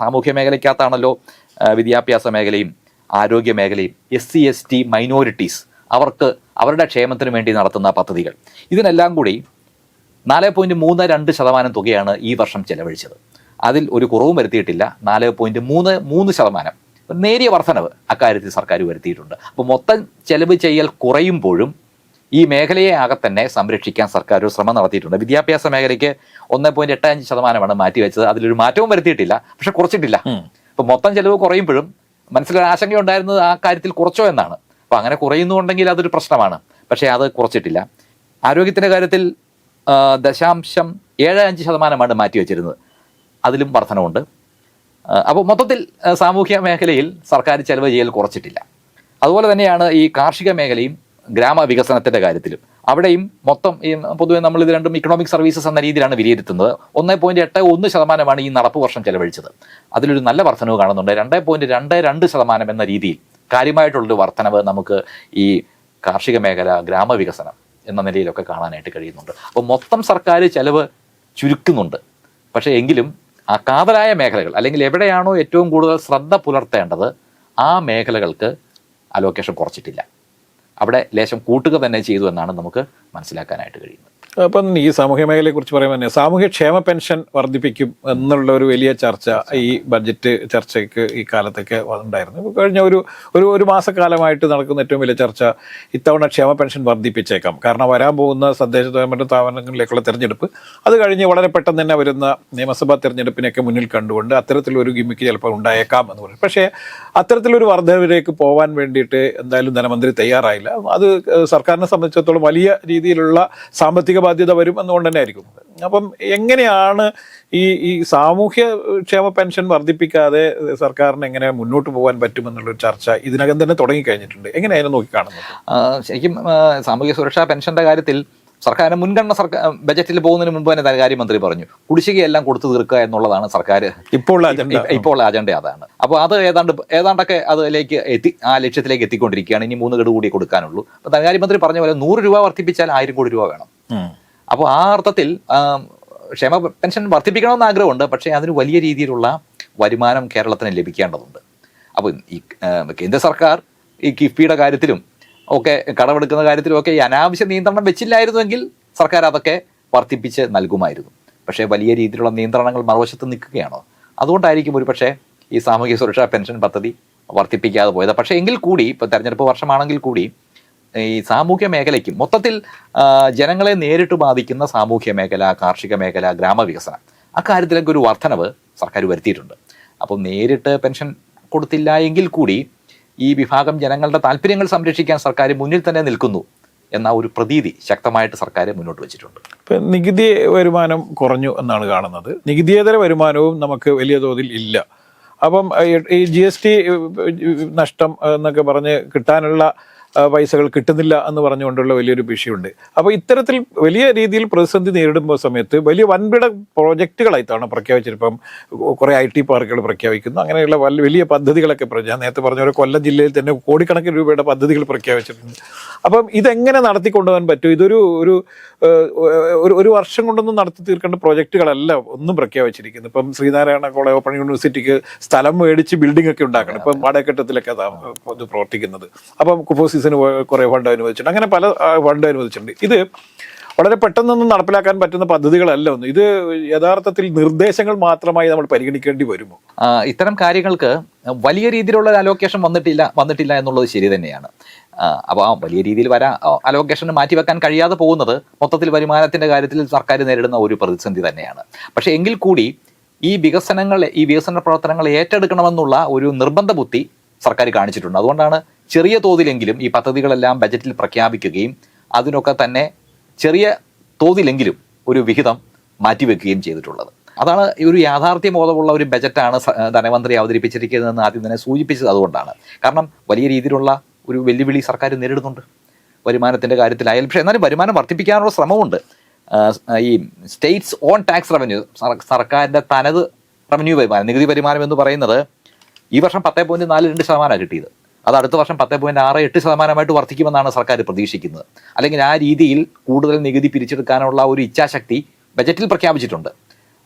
മേഖലയ്ക്കകത്താണല്ലോ വിദ്യാഭ്യാസ മേഖലയും ആരോഗ്യ മേഖലയും SC/ST മൈനോറിറ്റീസ് അവരുടെ ക്ഷേമത്തിന് വേണ്ടി നടത്തുന്ന പദ്ധതികൾ, ഇതിനെല്ലാം കൂടി 4.32% തുകയാണ് ഈ വർഷം ചെലവഴിച്ചത്. അതിൽ ഒരു കുറവും വരുത്തിയിട്ടില്ല. 4.33% നേരിയ വർധനവ് അക്കാര്യത്തിൽ സർക്കാർ വരുത്തിയിട്ടുണ്ട്. അപ്പോൾ മൊത്തം ചെലവ് ചെയ്യൽ കുറയുമ്പോഴും ഈ മേഖലയെ ആകെ തന്നെ സംരക്ഷിക്കാൻ സർക്കാർ ഒരു ശ്രമം നടത്തിയിട്ടുണ്ട്. വിദ്യാഭ്യാസ മേഖലയ്ക്ക് 1.85% മാറ്റിവെച്ചത്. അതിലൊരു മാറ്റവും വരുത്തിയിട്ടില്ല, പക്ഷെ കുറച്ചിട്ടില്ല. അപ്പോൾ മൊത്തം ചെലവ് കുറയുമ്പോഴും മനസ്സിലൊരു ആശങ്ക ഉണ്ടായിരുന്നത് ആ കാര്യത്തിൽ കുറച്ചോ എന്നാണ്. അപ്പോൾ അങ്ങനെ കുറയുന്നുണ്ടെങ്കിൽ അതൊരു പ്രശ്നമാണ്. പക്ഷേ അത് കുറച്ചിട്ടില്ല. ആരോഗ്യത്തിൻ്റെ കാര്യത്തിൽ 0.75% മാറ്റിവെച്ചിരുന്നത്. അതിലും വർധനവുണ്ട്. അപ്പോൾ മൊത്തത്തിൽ സാമൂഹ്യ മേഖലയിൽ സർക്കാർ ചെലവ് ചെയ്യൽ കുറച്ചിട്ടില്ല. അതുപോലെ തന്നെയാണ് ഈ കാർഷിക മേഖലയും ഗ്രാമവികസനത്തിന്റെ കാര്യത്തിലും അവിടെയും മൊത്തം ഈ പൊതുവെ നമ്മൾ ഇത് രണ്ടും ഇക്കണോമിക് സർവീസസ് എന്ന രീതിയിലാണ് വിലയിരുത്തുന്നത്. 1.81% ഈ നടപ്പ് വർഷം ചെലവഴിച്ചത്. അതിലൊരു നല്ല വർധനവ് കാണുന്നുണ്ട്. 2.22% എന്ന രീതിയിൽ കാര്യമായിട്ടുള്ളൊരു വർധനവ് നമുക്ക് ഈ കാർഷിക മേഖല, ഗ്രാമവികസനം എന്ന നിലയിലൊക്കെ കാണാനായിട്ട് കഴിയുന്നുണ്ട്. അപ്പോൾ മൊത്തം സർക്കാർ ചെലവ് ചുരുക്കുന്നുണ്ട്. പക്ഷേ എങ്കിലും ആ കാതലായ മേഖലകൾ അല്ലെങ്കിൽ എവിടെയാണോ ഏറ്റവും കൂടുതൽ ശ്രദ്ധ പുലർത്തേണ്ടത് ആ മേഖലകൾക്ക് അലോക്കേഷൻ കുറച്ചിട്ടില്ല. അവിടെ ലേശം കൂട്ടുക തന്നെ ചെയ്തു എന്നാണ് നമുക്ക് മനസ്സിലാക്കാനായിട്ട് കഴിയുന്നത്. അപ്പം ഈ സാമൂഹ്യ മേഖലയെ കുറിച്ച് പറയുമ്പോൾ തന്നെ സാമൂഹ്യക്ഷേമ പെൻഷൻ വർദ്ധിപ്പിക്കും എന്നുള്ള ഒരു വലിയ ചർച്ച ഈ ബഡ്ജറ്റ് ചർച്ചയ്ക്ക് ഈ കാലത്തൊക്കെ ഉണ്ടായിരുന്നു. കഴിഞ്ഞ ഒരു മാസക്കാലമായിട്ട് നടക്കുന്ന ഏറ്റവും വലിയ ചർച്ച ഇത്തവണ ക്ഷേമ പെൻഷൻ വർദ്ധിപ്പിച്ചേക്കാം. കാരണം വരാൻ പോകുന്ന തദ്ദേശ സ്വയംഭരണ സ്ഥാപനങ്ങളിലേക്കുള്ള തെരഞ്ഞെടുപ്പ്, അത് കഴിഞ്ഞ് വളരെ പെട്ടെന്ന് തന്നെ വരുന്ന നിയമസഭാ തെരഞ്ഞെടുപ്പിനെയൊക്കെ മുന്നിൽ കണ്ടുകൊണ്ട് അത്തരത്തിലൊരു ഗിമ്മിക്ക് ചിലപ്പോൾ ഉണ്ടായേക്കാം എന്ന് പറയും. പക്ഷേ അത്തരത്തിലൊരു വർധനവിലേക്ക് പോകാൻ വേണ്ടിയിട്ട് എന്തായാലും ധനമന്ത്രി തയ്യാറായില്ല. അത് സർക്കാരിനെ സംബന്ധിച്ചിടത്തോളം വലിയ രീതിയിലുള്ള സാമ്പത്തിക ബാധ്യത വരും എന്നുകൊണ്ട് തന്നെ ആയിരിക്കും. അപ്പം എങ്ങനെയാണ് ഈ സാമൂഹ്യ ക്ഷേമ പെൻഷൻ വർദ്ധിപ്പിക്കാതെ സർക്കാരിന് എങ്ങനെ മുന്നോട്ട് പോകാൻ പറ്റുമെന്നുള്ളൊരു ചർച്ച ഇതിനകം തന്നെ തുടങ്ങിക്കഴിഞ്ഞിട്ടുണ്ട്. എങ്ങനെയായിരുന്നു നോക്കിക്കാണുന്നത്? ശരിക്കും സാമൂഹ്യ സുരക്ഷാ പെൻഷന്റെ കാര്യത്തിൽ സർക്കാരിന് മുൻഗണന ബജറ്റിൽ പോകുന്നതിന് മുമ്പ് തന്നെ ധനകാര്യമന്ത്രി പറഞ്ഞു കുടിശ്ശികയെല്ലാം കൊടുത്തു തീർക്കുക എന്നുള്ളതാണ് സർക്കാർ ഇപ്പോൾ അജണ്ട. അതാണ്. അപ്പോൾ അത് ഏതാണ്ടൊക്കെ അതിലേക്ക് ആ ലക്ഷ്യത്തിലേക്ക് എത്തിക്കൊണ്ടിരിക്കുകയാണ്. ഇനി 3 ഗഡു കൂടി കൊടുക്കാനുള്ളൂ. അപ്പോൾ ധനകാര്യമന്ത്രി പറഞ്ഞ പോലെ 100 രൂപ വർദ്ധിപ്പിച്ചാൽ 1000 കോടി രൂപ വേണം. അപ്പോൾ ആ അർത്ഥത്തിൽ ക്ഷേമ പെൻഷൻ വർദ്ധിപ്പിക്കണമെന്ന് ആഗ്രഹമുണ്ട്. പക്ഷേ അതിന് വലിയ രീതിയിലുള്ള വരുമാനം കേരളത്തിന് ലഭിക്കേണ്ടതുണ്ട്. അപ്പോൾ ഈ കേന്ദ്ര സർക്കാർ ഈ കിഫ്ബിയുടെ കാര്യത്തിലും ഒക്കെ കടമെടുക്കുന്ന കാര്യത്തിലും ഒക്കെ ഈ അനാവശ്യ നിയന്ത്രണം വെച്ചില്ലായിരുന്നുവെങ്കിൽ സർക്കാർ അതൊക്കെ വർദ്ധിപ്പിച്ച് നൽകുമായിരുന്നു. പക്ഷേ വലിയ രീതിയിലുള്ള നിയന്ത്രണങ്ങൾ മറുവശത്ത് നിൽക്കുകയാണോ? അതുകൊണ്ടായിരിക്കും ഒരു പക്ഷേ ഈ സാമൂഹ്യ സുരക്ഷാ പെൻഷൻ പദ്ധതി വർദ്ധിപ്പിക്കാതെ പോയത്. പക്ഷേ എങ്കിൽ കൂടി ഇപ്പോൾ തെരഞ്ഞെടുപ്പ് വർഷമാണെങ്കിൽ കൂടി ഈ സാമൂഹ്യ മേഖലയ്ക്കും മൊത്തത്തിൽ ജനങ്ങളെ നേരിട്ട് ബാധിക്കുന്ന സാമൂഹ്യ മേഖല, കാർഷിക മേഖല, ഗ്രാമവികസനം അക്കാര്യത്തിലൊക്കെ ഒരു വർധനവ് സർക്കാർ വരുത്തിയിട്ടുണ്ട്. അപ്പോൾ നേരിട്ട് പെൻഷൻ കൊടുത്തില്ല എങ്കിൽ കൂടി ഈ വിഭാഗം ജനങ്ങളുടെ താല്പര്യങ്ങൾ സംരക്ഷിക്കാൻ സർക്കാർ മുന്നിൽ തന്നെ നിൽക്കുന്നു എന്ന ഒരു പ്രതീതി ശക്തമായിട്ട് സർക്കാർ മുന്നോട്ട് വെച്ചിട്ടുണ്ട്. ഇപ്പം നികുതി വരുമാനം കുറഞ്ഞു എന്നാണ് കാണുന്നത്. നികുതിയേതര വരുമാനവും നമുക്ക് വലിയ തോതിൽ ഇല്ല. അപ്പം ഈ GST നഷ്ടം എന്നൊക്കെ പറഞ്ഞ് കിട്ടാനുള്ള പൈസകൾ കിട്ടുന്നില്ല എന്ന് പറഞ്ഞുകൊണ്ടുള്ള വലിയൊരു വിഷയമുണ്ട്. അപ്പോൾ ഇത്തരത്തിൽ വലിയ രീതിയിൽ പ്രതിസന്ധി നേരിടുമ്പോൾ സമയത്ത് വലിയ വൻകിട പ്രോജക്റ്റുകളായിട്ടാണ് പ്രഖ്യാപിച്ചിരിപ്പം കുറേ IT പാർക്കുകൾ പ്രഖ്യാപിക്കുന്നു. അങ്ങനെയുള്ള വലിയ പദ്ധതികളൊക്കെ ഞാൻ നേരത്തെ പറഞ്ഞ പോലെ കൊല്ലം ജില്ലയിൽ തന്നെ കോടിക്കണക്കിന് രൂപയുടെ പദ്ധതികൾ പ്രഖ്യാപിച്ചിട്ടുണ്ട്. അപ്പം ഇതെങ്ങനെ നടത്തിക്കൊണ്ടുപോകാൻ പറ്റും? ഇതൊരു ഒരു വർഷം കൊണ്ടൊന്നും നടത്തി തീർക്കേണ്ട പ്രോജക്റ്റുകളല്ല ഒന്നും പ്രഖ്യാപിച്ചിരിക്കുന്നത്. ഇപ്പം ശ്രീനാരായണ കോളേജ് ഓപ്പൺ യൂണിവേഴ്സിറ്റിക്ക് സ്ഥലം മേടിച്ച് ബിൽഡിംഗ് ഒക്കെ ഉണ്ടാക്കണം. ഇപ്പം വാടകക്കെട്ടത്തിലൊക്കെ ഇത് പ്രവർത്തിക്കുന്നത്. അപ്പം കുഫോസിസിന് കുറേ ഫണ്ട് അനുവദിച്ചിട്ടുണ്ട്. അങ്ങനെ പല ഫണ്ട് അനുവദിച്ചിട്ടുണ്ട്. ഇത് വളരെ പെട്ടെന്നൊന്നും നടപ്പിലാക്കാൻ പറ്റുന്ന പദ്ധതികളല്ല. ഒന്നും ഇത് യഥാർത്ഥത്തിൽ നിർദ്ദേശങ്ങൾ മാത്രമായി നമ്മൾ പരിഗണിക്കേണ്ടി വരുമോ? ഇത്തരം കാര്യങ്ങൾക്ക് വലിയ രീതിയിലുള്ള അലോക്കേഷൻ വന്നിട്ടില്ല എന്നുള്ളത് ശരി തന്നെയാണ്. അപ്പോൾ ആ വലിയ രീതിയിൽ അലോക്കേഷൻ മാറ്റിവെക്കാൻ കഴിയാതെ പോകുന്നത് മൊത്തത്തിൽ വരുമാനത്തിന്റെ കാര്യത്തിൽ സർക്കാർ നേരിടുന്ന ഒരു പ്രതിസന്ധി തന്നെയാണ്. പക്ഷേ എങ്കിൽ കൂടി ഈ വികസന പ്രവർത്തനങ്ങൾ ഏറ്റെടുക്കണമെന്നുള്ള ഒരു നിർബന്ധ ബുദ്ധി സർക്കാർ കാണിച്ചിട്ടുണ്ട്. അതുകൊണ്ടാണ് ചെറിയ തോതിലെങ്കിലും ഈ പദ്ധതികളെല്ലാം ബജറ്റിൽ പ്രഖ്യാപിക്കുകയും അതിനൊക്കെ തന്നെ ചെറിയ തോതിലെങ്കിലും ഒരു വിഹിതം മാറ്റിവെക്കുകയും ചെയ്തിട്ടുള്ളത്. അതാണ് ഒരു യാഥാർത്ഥ്യ ബോധമുള്ള ഒരു ബജറ്റാണ് ധനമന്ത്രി അവതരിപ്പിച്ചിരിക്കുന്നതെന്ന് ആദ്യം തന്നെ സൂചിപ്പിച്ചത് അതുകൊണ്ടാണ്. കാരണം വലിയ രീതിയിലുള്ള ഒരു വെല്ലുവിളി സർക്കാർ നേരിടുന്നുണ്ട് വരുമാനത്തിൻ്റെ കാര്യത്തിലായാലും. പക്ഷേ എന്നാലും വരുമാനം വർദ്ധിപ്പിക്കാനുള്ള ശ്രമമുണ്ട്. ഈ സ്റ്റേറ്റ്സ് ഓൺ ടാക്സ് റവന്യൂ, സർക്കാരിൻ്റെ തനത് റവന്യൂ വരുമാനം, നികുതി വരുമാനം എന്ന് പറയുന്നത് ഈ വർഷം 10.42% കിട്ടിയത്. അത് അടുത്ത വർഷം 10.68% വർദ്ധിക്കുമെന്നാണ് സർക്കാർ പ്രതീക്ഷിക്കുന്നത്. അല്ലെങ്കിൽ ആ രീതിയിൽ കൂടുതൽ നികുതി പിരിച്ചെടുക്കാനുള്ള ഒരു ഇച്ഛാശക്തി ബജറ്റിൽ പ്രഖ്യാപിച്ചിട്ടുണ്ട്.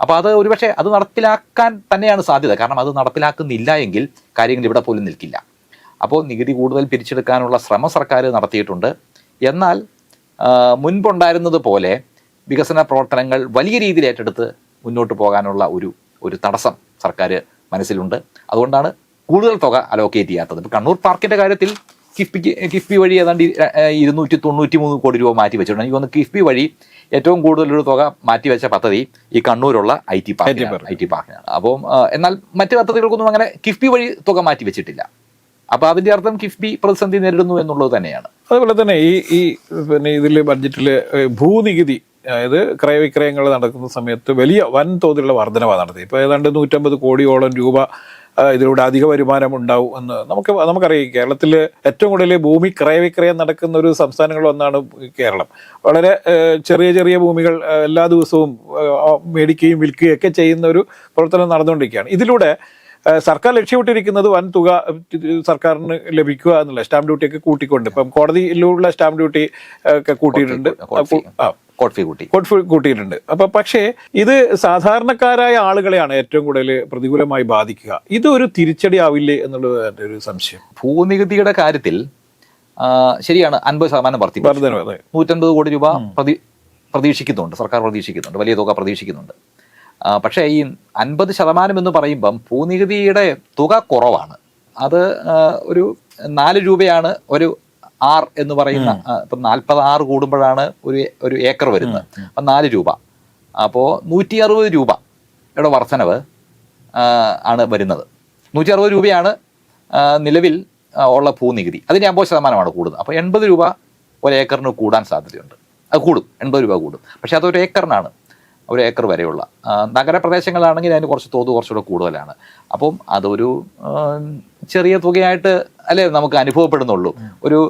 അപ്പോൾ അത് ഒരുപക്ഷെ അത് നടപ്പിലാക്കാൻ തന്നെയാണ് സാധ്യത. കാരണം അത് നടപ്പിലാക്കുന്നില്ല എങ്കിൽ കാര്യങ്ങൾ ഇവിടെ പോലും നിൽക്കില്ല. അപ്പോൾ നികുതി കൂടുതൽ പിരിച്ചെടുക്കാനുള്ള ശ്രമം സർക്കാർ നടത്തിയിട്ടുണ്ട്. എന്നാൽ മുൻപുണ്ടായിരുന്നത് പോലെ വികസന പ്രവർത്തനങ്ങൾ വലിയ രീതിയിൽ ഏറ്റെടുത്ത് മുന്നോട്ട് പോകാനുള്ള ഒരു തടസ്സം സർക്കാർ മനസ്സിലുണ്ട്. അതുകൊണ്ടാണ് കൂടുതൽ തുക അലോക്കേറ്റ് ചെയ്യാത്തത്. ഇപ്പോൾ കണ്ണൂർ പാർക്കിൻ്റെ കാര്യത്തിൽ കിഫ്ബി വഴി ഏതാണ്ട് 293 കോടി രൂപ മാറ്റി വെച്ചിട്ടുണ്ട്. എനിക്ക് തോന്നുന്നു കിഫ്ബി വഴി ഏറ്റവും കൂടുതലൊരു തുക മാറ്റിവെച്ച പദ്ധതി ഈ കണ്ണൂരുള്ള IT പാർക്കിനാണ്. അപ്പോൾ എന്നാൽ മറ്റ് പദ്ധതികൾക്കൊന്നും അങ്ങനെ കിഫ്ബി വഴി തുക മാറ്റി വെച്ചിട്ടില്ല. അപ്പോൾ അതിൻ്റെ അർത്ഥം കിഫ്ബി പ്രതിസന്ധി നേരിടുന്നു എന്നുള്ളത് തന്നെയാണ്. അതുപോലെ തന്നെ ഈ പിന്നെ ഇതിൽ ബഡ്ജറ്റിൽ ഭൂനികുതി അതായത് ക്രയവിക്രയങ്ങൾ നടക്കുന്ന സമയത്ത് വലിയ വൻതോതിലുള്ള വർധനവാണ് നടത്തി. ഇപ്പോൾ ഏതാണ്ട് 150 കോടിയോളം രൂപ ഇതിലൂടെ അധിക വരുമാനം ഉണ്ടാവും എന്ന് നമുക്കറിയാം. കേരളത്തിൽ ഏറ്റവും കൂടുതൽ ഭൂമി ക്രയവിക്രയം നടക്കുന്ന ഒരു സംസ്ഥാനങ്ങളിലൊന്നാണ് കേരളം. വളരെ ചെറിയ ചെറിയ ഭൂമികൾ എല്ലാ ദിവസവും മേടിക്കുകയും വിൽക്കുകയും ഒക്കെ ചെയ്യുന്ന ഒരു പ്രവർത്തനം നടന്നുകൊണ്ടിരിക്കുകയാണ്. ഇതിലൂടെ സർക്കാർ ലക്ഷ്യമിട്ടിരിക്കുന്നത് വൻ തുക സർക്കാരിന് ലഭിക്കുക എന്നുള്ള സ്റ്റാമ്പ് ഡ്യൂട്ടിയൊക്കെ കൂട്ടിക്കൊണ്ട്, ഇപ്പം കോടതിയിലുള്ള സ്റ്റാമ്പ് ഡ്യൂട്ടി ഒക്കെ കൂട്ടിയിട്ടുണ്ട്, കോർട്ട് ഫീ കൂട്ടിയിട്ടുണ്ട്. പക്ഷേ ഇത് സാധാരണക്കാരായ ആളുകളെയാണ് ഏറ്റവും കൂടുതൽ പ്രതികൂലമായി ബാധിക്കുക. ഇതൊരു തിരിച്ചടി ആവില്ലേ എന്നുള്ളത് എൻ്റെ ഒരു സംശയം. ഭൂനികുതിയുടെ കാര്യത്തിൽ ശരിയാണ്, 50% വർധന, 150 കോടി രൂപ പ്രതീക്ഷിക്കുന്നുണ്ട്, സർക്കാർ പ്രതീക്ഷിക്കുന്നുണ്ട്, വലിയ തുക പ്രതീക്ഷിക്കുന്നുണ്ട്. പക്ഷേ ഈ 50% എന്ന് പറയുമ്പം ഭൂനികുതിയുടെ തുക കുറവാണ്. അത് ഒരു 4 രൂപയാണ് ഒരു ആർ എന്ന് പറയുന്ന, ഇപ്പം 40 കൂടുമ്പോഴാണ് ഒരു ഏക്കർ വരുന്നത്. അപ്പം 4 രൂപ, അപ്പോൾ 160 രൂപയുടെ വർധനവ് ആണ് വരുന്നത്. 160 രൂപയാണ് നിലവിൽ ഉള്ള ഭൂനികുതി. അതിന് 50% കൂടുന്നത്. അപ്പോൾ 80 രൂപ ഒരു ഏക്കറിന് കൂടാൻ സാധ്യതയുണ്ട്. അത് കൂടും, 80 രൂപ കൂടും. പക്ഷെ അതൊരു ഏക്കറിനാണ്, ഒരു ഏക്കർ വരെയുള്ള. നഗരപ്രദേശങ്ങളാണെങ്കിൽ അതിന് കുറച്ചുകൂടെ കൂടുതലാണ്. അപ്പം അതൊരു ചെറിയ തുകയായിട്ട് അല്ലേ നമുക്ക് അനുഭവപ്പെടുന്നുള്ളൂ. ഒരു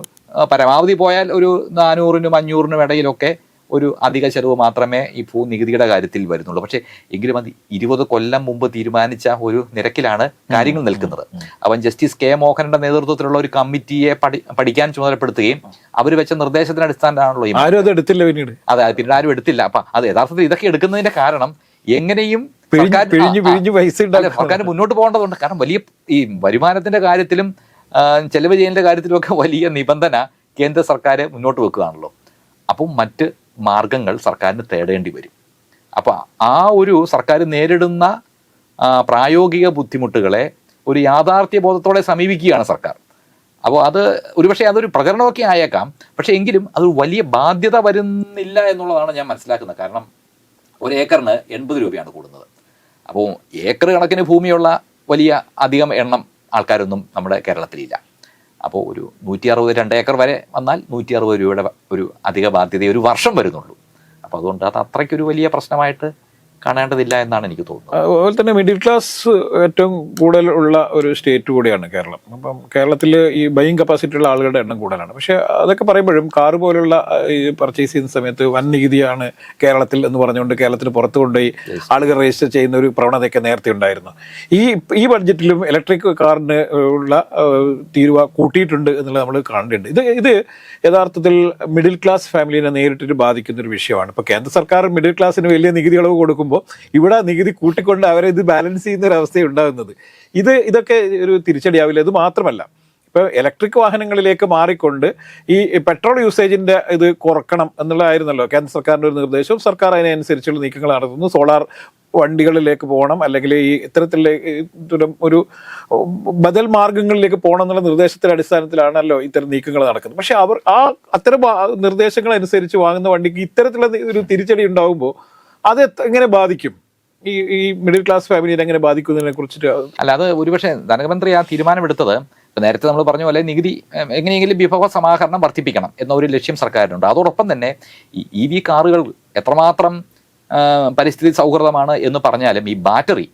പരമാവധി പോയാൽ ഒരു 400-നും 500-നും ഇടയിലൊക്കെ ഒരു അധിക ചെലവ് മാത്രമേ ഈ ഭൂനികുതിയുടെ കാര്യത്തിൽ വരുന്നുള്ളൂ. പക്ഷേ എങ്കിലും അത് 20 കൊല്ലം മുമ്പ് തീരുമാനിച്ച ഒരു നിരക്കിലാണ് കാര്യങ്ങൾ നിൽക്കുന്നത്. അവൻ ജസ്റ്റിസ് കെ മോഹനന്റെ നേതൃത്വത്തിലുള്ള ഒരു കമ്മിറ്റിയെ പഠിക്കാൻ ചുമതലപ്പെടുത്തുകയും അവർ വെച്ച നിർദ്ദേശത്തിന്റെ അടിസ്ഥാനത്തിലാണല്ലോ അതെ, പിന്നീട് ആരും എടുത്തില്ല. അപ്പൊ അത് യഥാർത്ഥത്തിൽ ഇതൊക്കെ എടുക്കുന്നതിന്റെ കാരണം എങ്ങനെയും സർക്കാർ മുന്നോട്ട് പോകേണ്ടതുണ്ട്. കാരണം വലിയ ഈ വരുമാനത്തിന്റെ കാര്യത്തിലും ചെലവ് ചെയ്യലിന്റെ കാര്യത്തിലും ഒക്കെ വലിയ നിബന്ധന കേന്ദ്ര സർക്കാർ മുന്നോട്ട് വെക്കുകയാണല്ലോ. അപ്പം മറ്റ് മാർഗങ്ങൾ സർക്കാരിന് തേടേണ്ടി വരും. അപ്പോൾ ആ ഒരു സർക്കാർ നേരിടുന്ന പ്രായോഗിക ബുദ്ധിമുട്ടുകളെ ഒരു യാഥാർത്ഥ്യ ബോധത്തോടെ സമീപിക്കുകയാണ് സർക്കാർ. അപ്പോൾ അത് ഒരുപക്ഷെ അതൊരു പ്രകടനമൊക്കെ ആയേക്കാം. പക്ഷേ എങ്കിലും അത് വലിയ ബാധ്യത വരുന്നില്ല എന്നുള്ളതാണ് ഞാൻ മനസ്സിലാക്കുന്നത്. കാരണം ഒരു ഏക്കറിന് 80 രൂപയാണ് കൂടുന്നത്. അപ്പോൾ ഏക്കർ കണക്കിന് ഭൂമിയുള്ള വലിയ അധികം എണ്ണം ആൾക്കാരൊന്നും നമ്മുടെ കേരളത്തിലില്ല. അപ്പോൾ ഒരു 162 ഏക്കർ വരെ വന്നാൽ 160 രൂപയുടെ ഒരു അധിക ബാധ്യത ഒരു വർഷം വരുന്നുള്ളൂ. അപ്പോൾ അതുകൊണ്ട് അത് അത്രയ്ക്കൊരു വലിയ പ്രശ്നമായിട്ട് കാണേണ്ടതില്ല എന്നാണ് എനിക്ക് തോന്നുന്നത്. അതുപോലെ തന്നെ മിഡിൽ ക്ലാസ് ഏറ്റവും കൂടുതൽ ഉള്ള ഒരു സ്റ്റേറ്റ് കൂടിയാണ് കേരളം. അപ്പം കേരളത്തിൽ ഈ ബൈയിങ് കപ്പാസിറ്റി ഉള്ള ആളുകളുടെ എണ്ണം കൂടുതലാണ്. പക്ഷേ അതൊക്കെ പറയുമ്പോഴും കാറ് പോലുള്ള ഈ പർച്ചേസ് ചെയ്യുന്ന സമയത്ത് വൻ നികുതിയാണ് കേരളത്തിൽ എന്ന് പറഞ്ഞുകൊണ്ട് കേരളത്തിന് പുറത്ത് കൊണ്ടുപോയി ആളുകൾ രജിസ്റ്റർ ചെയ്യുന്ന ഒരു പ്രവണതയൊക്കെ നേരത്തെ ഉണ്ടായിരുന്നു. ഈ ബഡ്ജറ്റിലും ഇലക്ട്രിക് കാറിന് ഉള്ള തീരുവ കൂട്ടിയിട്ടുണ്ട് എന്നുള്ളത് നമ്മൾ കാണേണ്ടതുണ്ട്. ഇത് യഥാർത്ഥത്തിൽ മിഡിൽ ക്ലാസ് ഫാമിലിനെ നേരിട്ടിട്ട് ബാധിക്കുന്ന ഒരു വിഷയമാണ്. ഇപ്പോൾ കേന്ദ്ര സർക്കാർ മിഡിൽ ക്ലാസ്സിന് വലിയ നികുതി ഇളവ് കൊടുക്കും, ഇവിടെ നികുതി കൂട്ടിക്കൊണ്ട് അവരെ ഇത് ബാലൻസ് ചെയ്യുന്ന ഒരു അവസ്ഥ ഉണ്ടാകുന്നത്. ഇതൊക്കെ ഒരു തിരിച്ചടിയാവില്ല. ഇത് മാത്രമല്ല, ഇപ്പോൾ ഇലക്ട്രിക് വാഹനങ്ങളിലേക്ക് മാറിക്കൊണ്ട് ഈ പെട്രോൾ യൂസേജിന്റെ ഇത് കുറക്കണം എന്നുള്ളതായിരുന്നല്ലോ കേന്ദ്ര സർക്കാരിന്റെ ഒരു നിർദ്ദേശവും. സർക്കാർ അതിനനുസരിച്ചുള്ള നീക്കങ്ങൾ നടത്തുന്നു. സോളാർ വണ്ടികളിലേക്ക് പോകണം, അല്ലെങ്കിൽ ഈ ഇത്തരത്തിലുള്ള ഒരു ബദൽ മാർഗങ്ങളിലേക്ക് പോകണം എന്നുള്ള നിർദ്ദേശത്തിന്റെ അടിസ്ഥാനത്തിലാണല്ലോ ഇത്തരം നീക്കങ്ങൾ നടക്കുന്നത്. പക്ഷെ അത്തരം നിർദ്ദേശങ്ങൾ അനുസരിച്ച് വാങ്ങുന്ന വണ്ടിക്ക് ഇത്തരത്തിലുള്ള ഒരു തിരിച്ചടി ഉണ്ടാകുമ്പോൾ അത് എങ്ങനെ ബാധിക്കും, ഈ മിഡിൽ ക്ലാസ് ഫാമിലിയെ എങ്ങനെ ബാധിക്കുന്നതിനെ കുറിച്ചിട്ട്? അല്ല, അത് ഒരുപക്ഷെ ധനമന്ത്രി ആ തീരുമാനമെടുത്തത് നേരത്തെ നമ്മൾ പറഞ്ഞ പോലെ നികുതി എങ്ങനെയെങ്കിലും വിഭവ സമാഹരണം വർദ്ധിപ്പിക്കണം എന്ന ഒരു ലക്ഷ്യം സർക്കാരിനുണ്ട്. അതോടൊപ്പം തന്നെ ഈ EV കാറുകൾ എത്രമാത്രം പരിസ്ഥിതി സൗഹൃദമാണ് എന്ന് പറഞ്ഞാലും ഈ ബാറ്ററി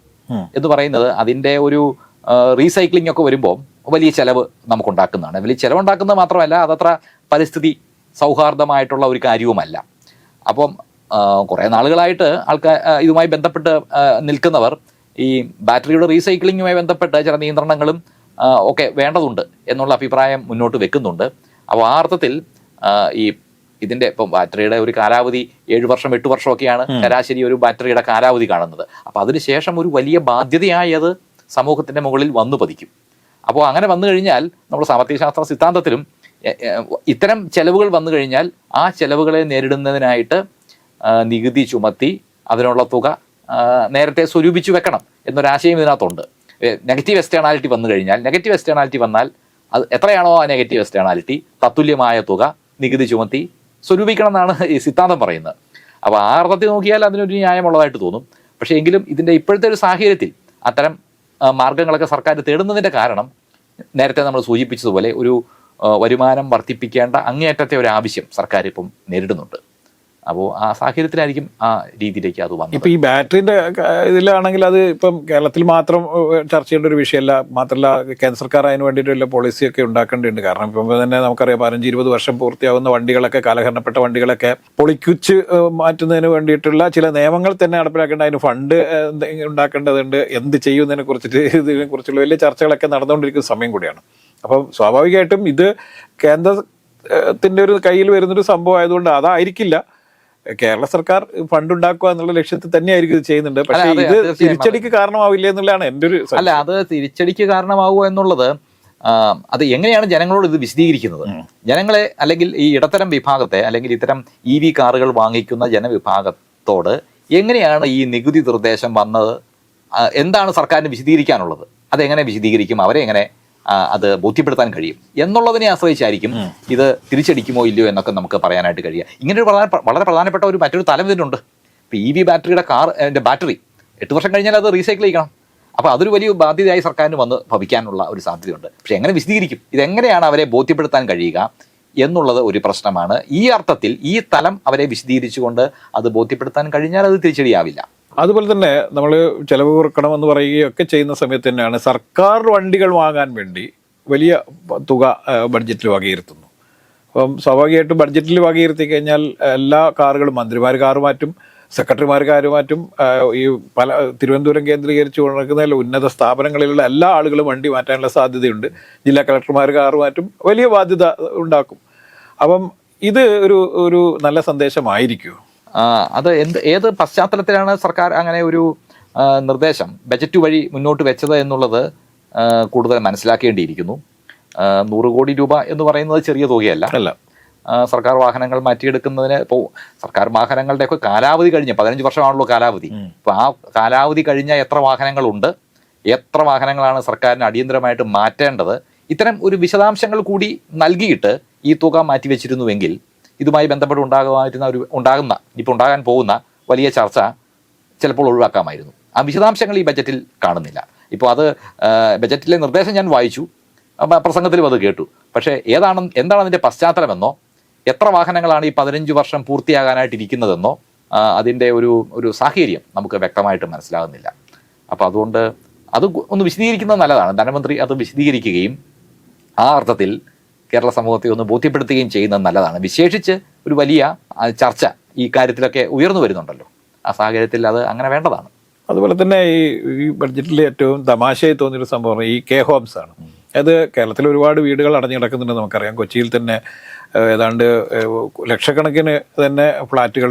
എന്ന് പറയുന്നത് അതിൻ്റെ ഒരു റീസൈക്ലിംഗ് ഒക്കെ വരുമ്പോൾ വലിയ ചെലവ് നമുക്കുണ്ടാക്കുന്നതാണ്. വലിയ ചെലവുണ്ടാക്കുന്നത് മാത്രമല്ല, അതത്ര പരിസ്ഥിതി സൗഹാർദ്ദമായിട്ടുള്ള ഒരു കാര്യവുമല്ല. അപ്പം കുറേ നാളുകളായിട്ട് ഇതുമായി ബന്ധപ്പെട്ട് നിൽക്കുന്നവർ ഈ ബാറ്ററിയുടെ റീസൈക്ലിങ്ങുമായി ബന്ധപ്പെട്ട് ചില നിയന്ത്രണങ്ങളും ഒക്കെ വേണ്ടതുണ്ട് എന്നുള്ള അഭിപ്രായം മുന്നോട്ട് വെക്കുന്നുണ്ട്. അപ്പോൾ ആ അർത്ഥത്തിൽ ഇതിൻ്റെ ഇപ്പം ബാറ്ററിയുടെ ഒരു കാലാവധി 7 വർഷം 8 വർഷമൊക്കെയാണ് ശരാശരി ഒരു ബാറ്ററിയുടെ കാലാവധി കാണുന്നത്. അപ്പോൾ അതിനുശേഷം ഒരു വലിയ ബാധ്യതയായി അത് സമൂഹത്തിൻ്റെ മുകളിൽ വന്നു പതിക്കും. അപ്പോൾ അങ്ങനെ വന്നു കഴിഞ്ഞാൽ നമ്മുടെ സാമ്പത്തിക ശാസ്ത്ര സിദ്ധാന്തത്തിലും ഇത്തരം ചെലവുകൾ വന്നു കഴിഞ്ഞാൽ ആ ചെലവുകളെ നേരിടുന്നതിനായിട്ട് നികുതി ചുമത്തി അതിനുള്ള തുക നേരത്തെ സ്വരൂപിച്ചു വെക്കണം എന്നൊരാശയം ഇതിനകത്തുണ്ട്. നെഗറ്റീവ് എക്സ്റ്റേണാലിറ്റി വന്നു കഴിഞ്ഞാൽ, നെഗറ്റീവ് എക്സ്റ്റേണാലിറ്റി വന്നാൽ അത് എത്രയാണോ ആ നെഗറ്റീവ് എക്സ്റ്റേണാലിറ്റി തത്തുല്യമായ തുക നികുതി ചുമത്തി സ്വരൂപിക്കണം എന്നാണ് ഈ സിദ്ധാന്തം പറയുന്നത്. അപ്പോൾ ആ അർത്ഥത്തിൽ നോക്കിയാൽ അതിനൊരു ന്യായമുള്ളതായിട്ട് തോന്നും. പക്ഷേ എങ്കിലും ഇതിൻ്റെ ഇപ്പോഴത്തെ ഒരു സാഹചര്യത്തിൽ അത്തരം മാർഗങ്ങളൊക്കെ സർക്കാർ തേടുന്നതിൻ്റെ കാരണം നേരത്തെ നമ്മൾ സൂചിപ്പിച്ചതുപോലെ ഒരു വരുമാനം വർദ്ധിപ്പിക്കേണ്ട അങ്ങേയറ്റത്തെ ഒരു ആവശ്യം സർക്കാർ ഇപ്പം നേരിടുന്നുണ്ട്. അപ്പോൾ ആ സാഹചര്യത്തിലായിരിക്കും ആ രീതിയിലേക്ക് അത് വന്നത്. ഇപ്പൊ ഈ ബാറ്ററിന്റെ ഇതിലാണെങ്കിൽ അത് ഇപ്പം കേരളത്തിൽ മാത്രം ചർച്ച ചെയ്യേണ്ട ഒരു വിഷയമല്ല. മാത്രമല്ല കേന്ദ്ര സർക്കാർ അതിന് വേണ്ടിയിട്ടുള്ള പോളിസിയൊക്കെ ഉണ്ടാക്കേണ്ടതുണ്ട്. കാരണം ഇപ്പം തന്നെ നമുക്കറിയാം 15-20 വർഷം പൂർത്തിയാവുന്ന വണ്ടികളൊക്കെ, കാലഹരണപ്പെട്ട വണ്ടികളൊക്കെ പൊളിക്കുച്ച് മാറ്റുന്നതിന് വേണ്ടിയിട്ടുള്ള ചില നിയമങ്ങൾ തന്നെ നടപ്പിലാക്കേണ്ട, അതിന് ഫണ്ട് ഉണ്ടാക്കേണ്ടതുണ്ട്. എന്ത് ചെയ്യുന്നതിനെ കുറിച്ചിട്ട് ഇതിനെ കുറിച്ചുള്ള വലിയ ചർച്ചകളൊക്കെ നടന്നുകൊണ്ടിരിക്കുന്ന സമയം കൂടിയാണ്. അപ്പം സ്വാഭാവികമായിട്ടും ഇത് കേന്ദ്രത്തിന്റെ ഒരു കയ്യിൽ വരുന്നൊരു സംഭവം ആയതുകൊണ്ട് അതായിരിക്കില്ല. കേരള സർക്കാർ ഫണ്ട് ഉണ്ടാക്കുക എന്നുള്ള ലക്ഷ്യത്തിൽ തന്നെയായിരിക്കും ഇത് ചെയ്യുന്നുണ്ട്. പക്ഷേ ഇത് തിരിച്ചടിക്ക് കാരണമാവില്ല എന്നുള്ളതാണ് എൻ്റെ ഒരു. അല്ല, അത് തിരിച്ചടിക്ക് കാരണമാവുക എന്നുള്ളത് അത് എങ്ങനെയാണ് ജനങ്ങളോട് ഇത് വിശദീകരിക്കുന്നത്? ജനങ്ങളെ, അല്ലെങ്കിൽ ഈ ഇടത്തരം വിഭാഗത്തെ, അല്ലെങ്കിൽ ഇത്തരം EV കാറുകൾ വാങ്ങിക്കുന്ന ജനവിഭാഗത്തോട് എങ്ങനെയാണ് ഈ നികുതി നിർദ്ദേശം വന്നത്, എന്താണ് സർക്കാരിന് വിശദീകരിക്കാനുള്ളത്? അതെങ്ങനെ വിശദീകരിക്കും? അവരെ എങ്ങനെ അത് ബോധ്യപ്പെടുത്താൻ കഴിയും എന്നുള്ളതിനെ ആശ്രയിച്ചായിരിക്കും ഇത് തിരിച്ചടിക്കുമോ ഇല്ലയോ എന്നൊക്കെ നമുക്ക് പറയാനായിട്ട് കഴിയുക. ഇങ്ങനെ ഒരു വളരെ പ്രധാനപ്പെട്ട മറ്റൊരു തലം ഇതിനുണ്ട്. ഇപ്പം EV ബാറ്ററിയുടെ ബാറ്ററി 8 വർഷം കഴിഞ്ഞാൽ അത് റീസൈക്കിൾ ചെയ്യണം. അപ്പോൾ അതൊരു വലിയ ബാധ്യതയായി സർക്കാരിന് വന്ന് ഭവിക്കാനുള്ള ഒരു സാധ്യതയുണ്ട്. പക്ഷെ എങ്ങനെ വിശദീകരിക്കും? ഇതെങ്ങനെയാണ് അവരെ ബോധ്യപ്പെടുത്താൻ കഴിയുക എന്നുള്ളത് ഒരു പ്രശ്നമാണ്. ഈ അർത്ഥത്തിൽ ഈ തലം അവരെ വിശദീകരിച്ചുകൊണ്ട് അത് ബോധ്യപ്പെടുത്താൻ കഴിഞ്ഞാൽ അത് തിരിച്ചടിയാവില്ല. അതുപോലെ തന്നെ നമ്മൾ ചെലവ് കുറക്കണമെന്ന് പറയുകയൊക്കെ ചെയ്യുന്ന സമയത്ത് തന്നെയാണ് സർക്കാർ വണ്ടികൾ വാങ്ങാൻ വേണ്ടി വലിയ തുക ബഡ്ജറ്റിൽ വകയിരുത്തുന്നു. അപ്പം സ്വാഭാവികമായിട്ടും ബഡ്ജറ്റിൽ വകയിരുത്തി കഴിഞ്ഞാൽ എല്ലാ കാറുകളും മന്ത്രിമാർ കാറ് മാറ്റും, സെക്രട്ടറിമാർ കാറ് മാറ്റും. ഈ പല തിരുവനന്തപുരം കേന്ദ്രീകരിച്ച് നടക്കുന്ന ഉന്നത സ്ഥാപനങ്ങളിലുള്ള എല്ലാ ആളുകളും വണ്ടി മാറ്റാനുള്ള സാധ്യതയുണ്ട്. ജില്ലാ കളക്ടർമാർ കാറ് മാറ്റും, വലിയ ബാധ്യത ഉണ്ടാക്കും. അപ്പം ഇത് ഒരു നല്ല സന്ദേശമായിരിക്കുമോ? അത് ഏത് പശ്ചാത്തലത്തിലാണ് സർക്കാർ അങ്ങനെ ഒരു നിർദ്ദേശം ബജറ്റ് വഴി മുന്നോട്ട് വെച്ചത് എന്നുള്ളത് കൂടുതൽ മനസ്സിലാക്കേണ്ടിയിരിക്കുന്നു. 100 കോടി രൂപ എന്ന് പറയുന്നത് ചെറിയ തുകയല്ല. സർക്കാർ വാഹനങ്ങൾ മാറ്റിയെടുക്കുന്നതിന് ഇപ്പോൾ സർക്കാർ വാഹനങ്ങളുടെയൊക്കെ കാലാവധി കഴിഞ്ഞ 15 വർഷമാണല്ലോ കാലാവധി. ഇപ്പോൾ ആ കാലാവധി കഴിഞ്ഞ എത്ര വാഹനങ്ങളുണ്ട്, എത്ര വാഹനങ്ങളാണ് സർക്കാരിന് അടിയന്തരമായിട്ട് മാറ്റേണ്ടത്, ഇത്തരം ഒരു വിശദാംശങ്ങൾ കൂടി നൽകിയിട്ട് ഈ തുക മാറ്റിവെച്ചിരുന്നുവെങ്കിൽ ഇതുമായി ബന്ധപ്പെട്ട് ഇപ്പോൾ ഉണ്ടാകാൻ പോകുന്ന വലിയ ചർച്ച ചിലപ്പോൾ ഒഴിവാക്കാമായിരുന്നു. ആ വിശദാംശങ്ങൾ ഈ ബജറ്റിൽ കാണുന്നില്ല. ഇപ്പോൾ അത് ബജറ്റിലെ നിർദ്ദേശം ഞാൻ വായിച്ചു, പ്രസംഗത്തിലും അത് കേട്ടു. പക്ഷേ എന്താണ് അതിൻ്റെ പശ്ചാത്തലമെന്നോ, എത്ര വാഹനങ്ങളാണ് ഈ 15 വർഷം പൂർത്തിയാകാനായിട്ടിരിക്കുന്നതെന്നോ അതിൻ്റെ ഒരു സാഹചര്യം നമുക്ക് വ്യക്തമായിട്ട് മനസ്സിലാകുന്നില്ല. അപ്പോൾ അതുകൊണ്ട് അത് ഒന്ന് വിശദീകരിക്കുന്നത് നല്ലതാണ്. ധനമന്ത്രി അത് വിശദീകരിക്കുകയും ആ അർത്ഥത്തിൽ കേരള സമൂഹത്തെ ഒന്ന് ബോധ്യപ്പെടുത്തുകയും ചെയ്യുന്നത് നല്ലതാണ്. വിശേഷിച്ച് ഒരു വലിയ ചർച്ച ഈ കാര്യത്തിലൊക്കെ ഉയർന്നു വരുന്നുണ്ടല്ലോ, ആ സാഹചര്യത്തിൽ അത് അങ്ങനെ വേണ്ടതാണ്. അതുപോലെ തന്നെ ഈ ബഡ്ജറ്റിൽ ഏറ്റവും തമാശയായി തോന്നിയൊരു സംഭവം ഈ കെ ഹോംസ് ആണ്. അത് കേരളത്തിൽ ഒരുപാട് വീടുകൾ അടഞ്ഞു കിടക്കുന്നുണ്ട്. നമുക്കറിയാം, കൊച്ചിയിൽ തന്നെ ഏതാണ്ട് ലക്ഷക്കണക്കിന് തന്നെ ഫ്ലാറ്റുകൾ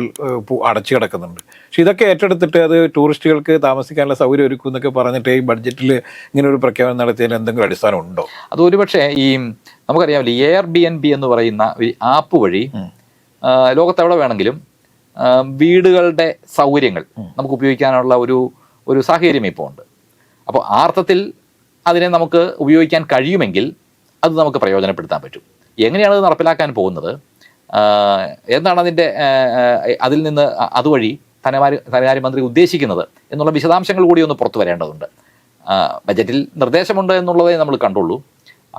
അടച്ചു കിടക്കുന്നുണ്ട്. പക്ഷെ ഇതൊക്കെ ഏറ്റെടുത്തിട്ട് അത് ടൂറിസ്റ്റുകൾക്ക് താമസിക്കാനുള്ള സൗകര്യം ഒരുക്കും എന്നൊക്കെ പറഞ്ഞിട്ട് ഈ ബഡ്ജറ്റിൽ ഇങ്ങനെ ഒരു പ്രഖ്യാപനം നടത്തിയതിന് എന്തെങ്കിലും അടിസ്ഥാനം ഉണ്ടോ? അത് ഒരുപക്ഷെ നമുക്കറിയാമല്ലോ, Airbnb എന്ന് പറയുന്ന ഒരു ആപ്പ് വഴി ലോകത്തെവിടെ വേണമെങ്കിലും വീടുകളുടെ സൗകര്യങ്ങൾ നമുക്ക് ഉപയോഗിക്കാനുള്ള ഒരു സാഹചര്യം ഇപ്പോൾ ഉണ്ട്. അപ്പോൾ ആ അർത്ഥത്തിൽ അതിനെ നമുക്ക് ഉപയോഗിക്കാൻ കഴിയുമെങ്കിൽ അത് നമുക്ക് പ്രയോജനപ്പെടുത്താൻ പറ്റും. എങ്ങനെയാണ് അത് നടപ്പിലാക്കാൻ പോകുന്നത്, എന്താണ് അതിൽ നിന്ന് അതുവഴി ധനകാര്യമന്ത്രി ഉദ്ദേശിക്കുന്നത് എന്നുള്ള വിശദാംശങ്ങൾ കൂടി ഒന്ന് പുറത്തു വരേണ്ടതുണ്ട്. ബജറ്റിൽ നിർദ്ദേശമുണ്ട് എന്നുള്ളതേ നമ്മൾ കണ്ടുള്ളൂ.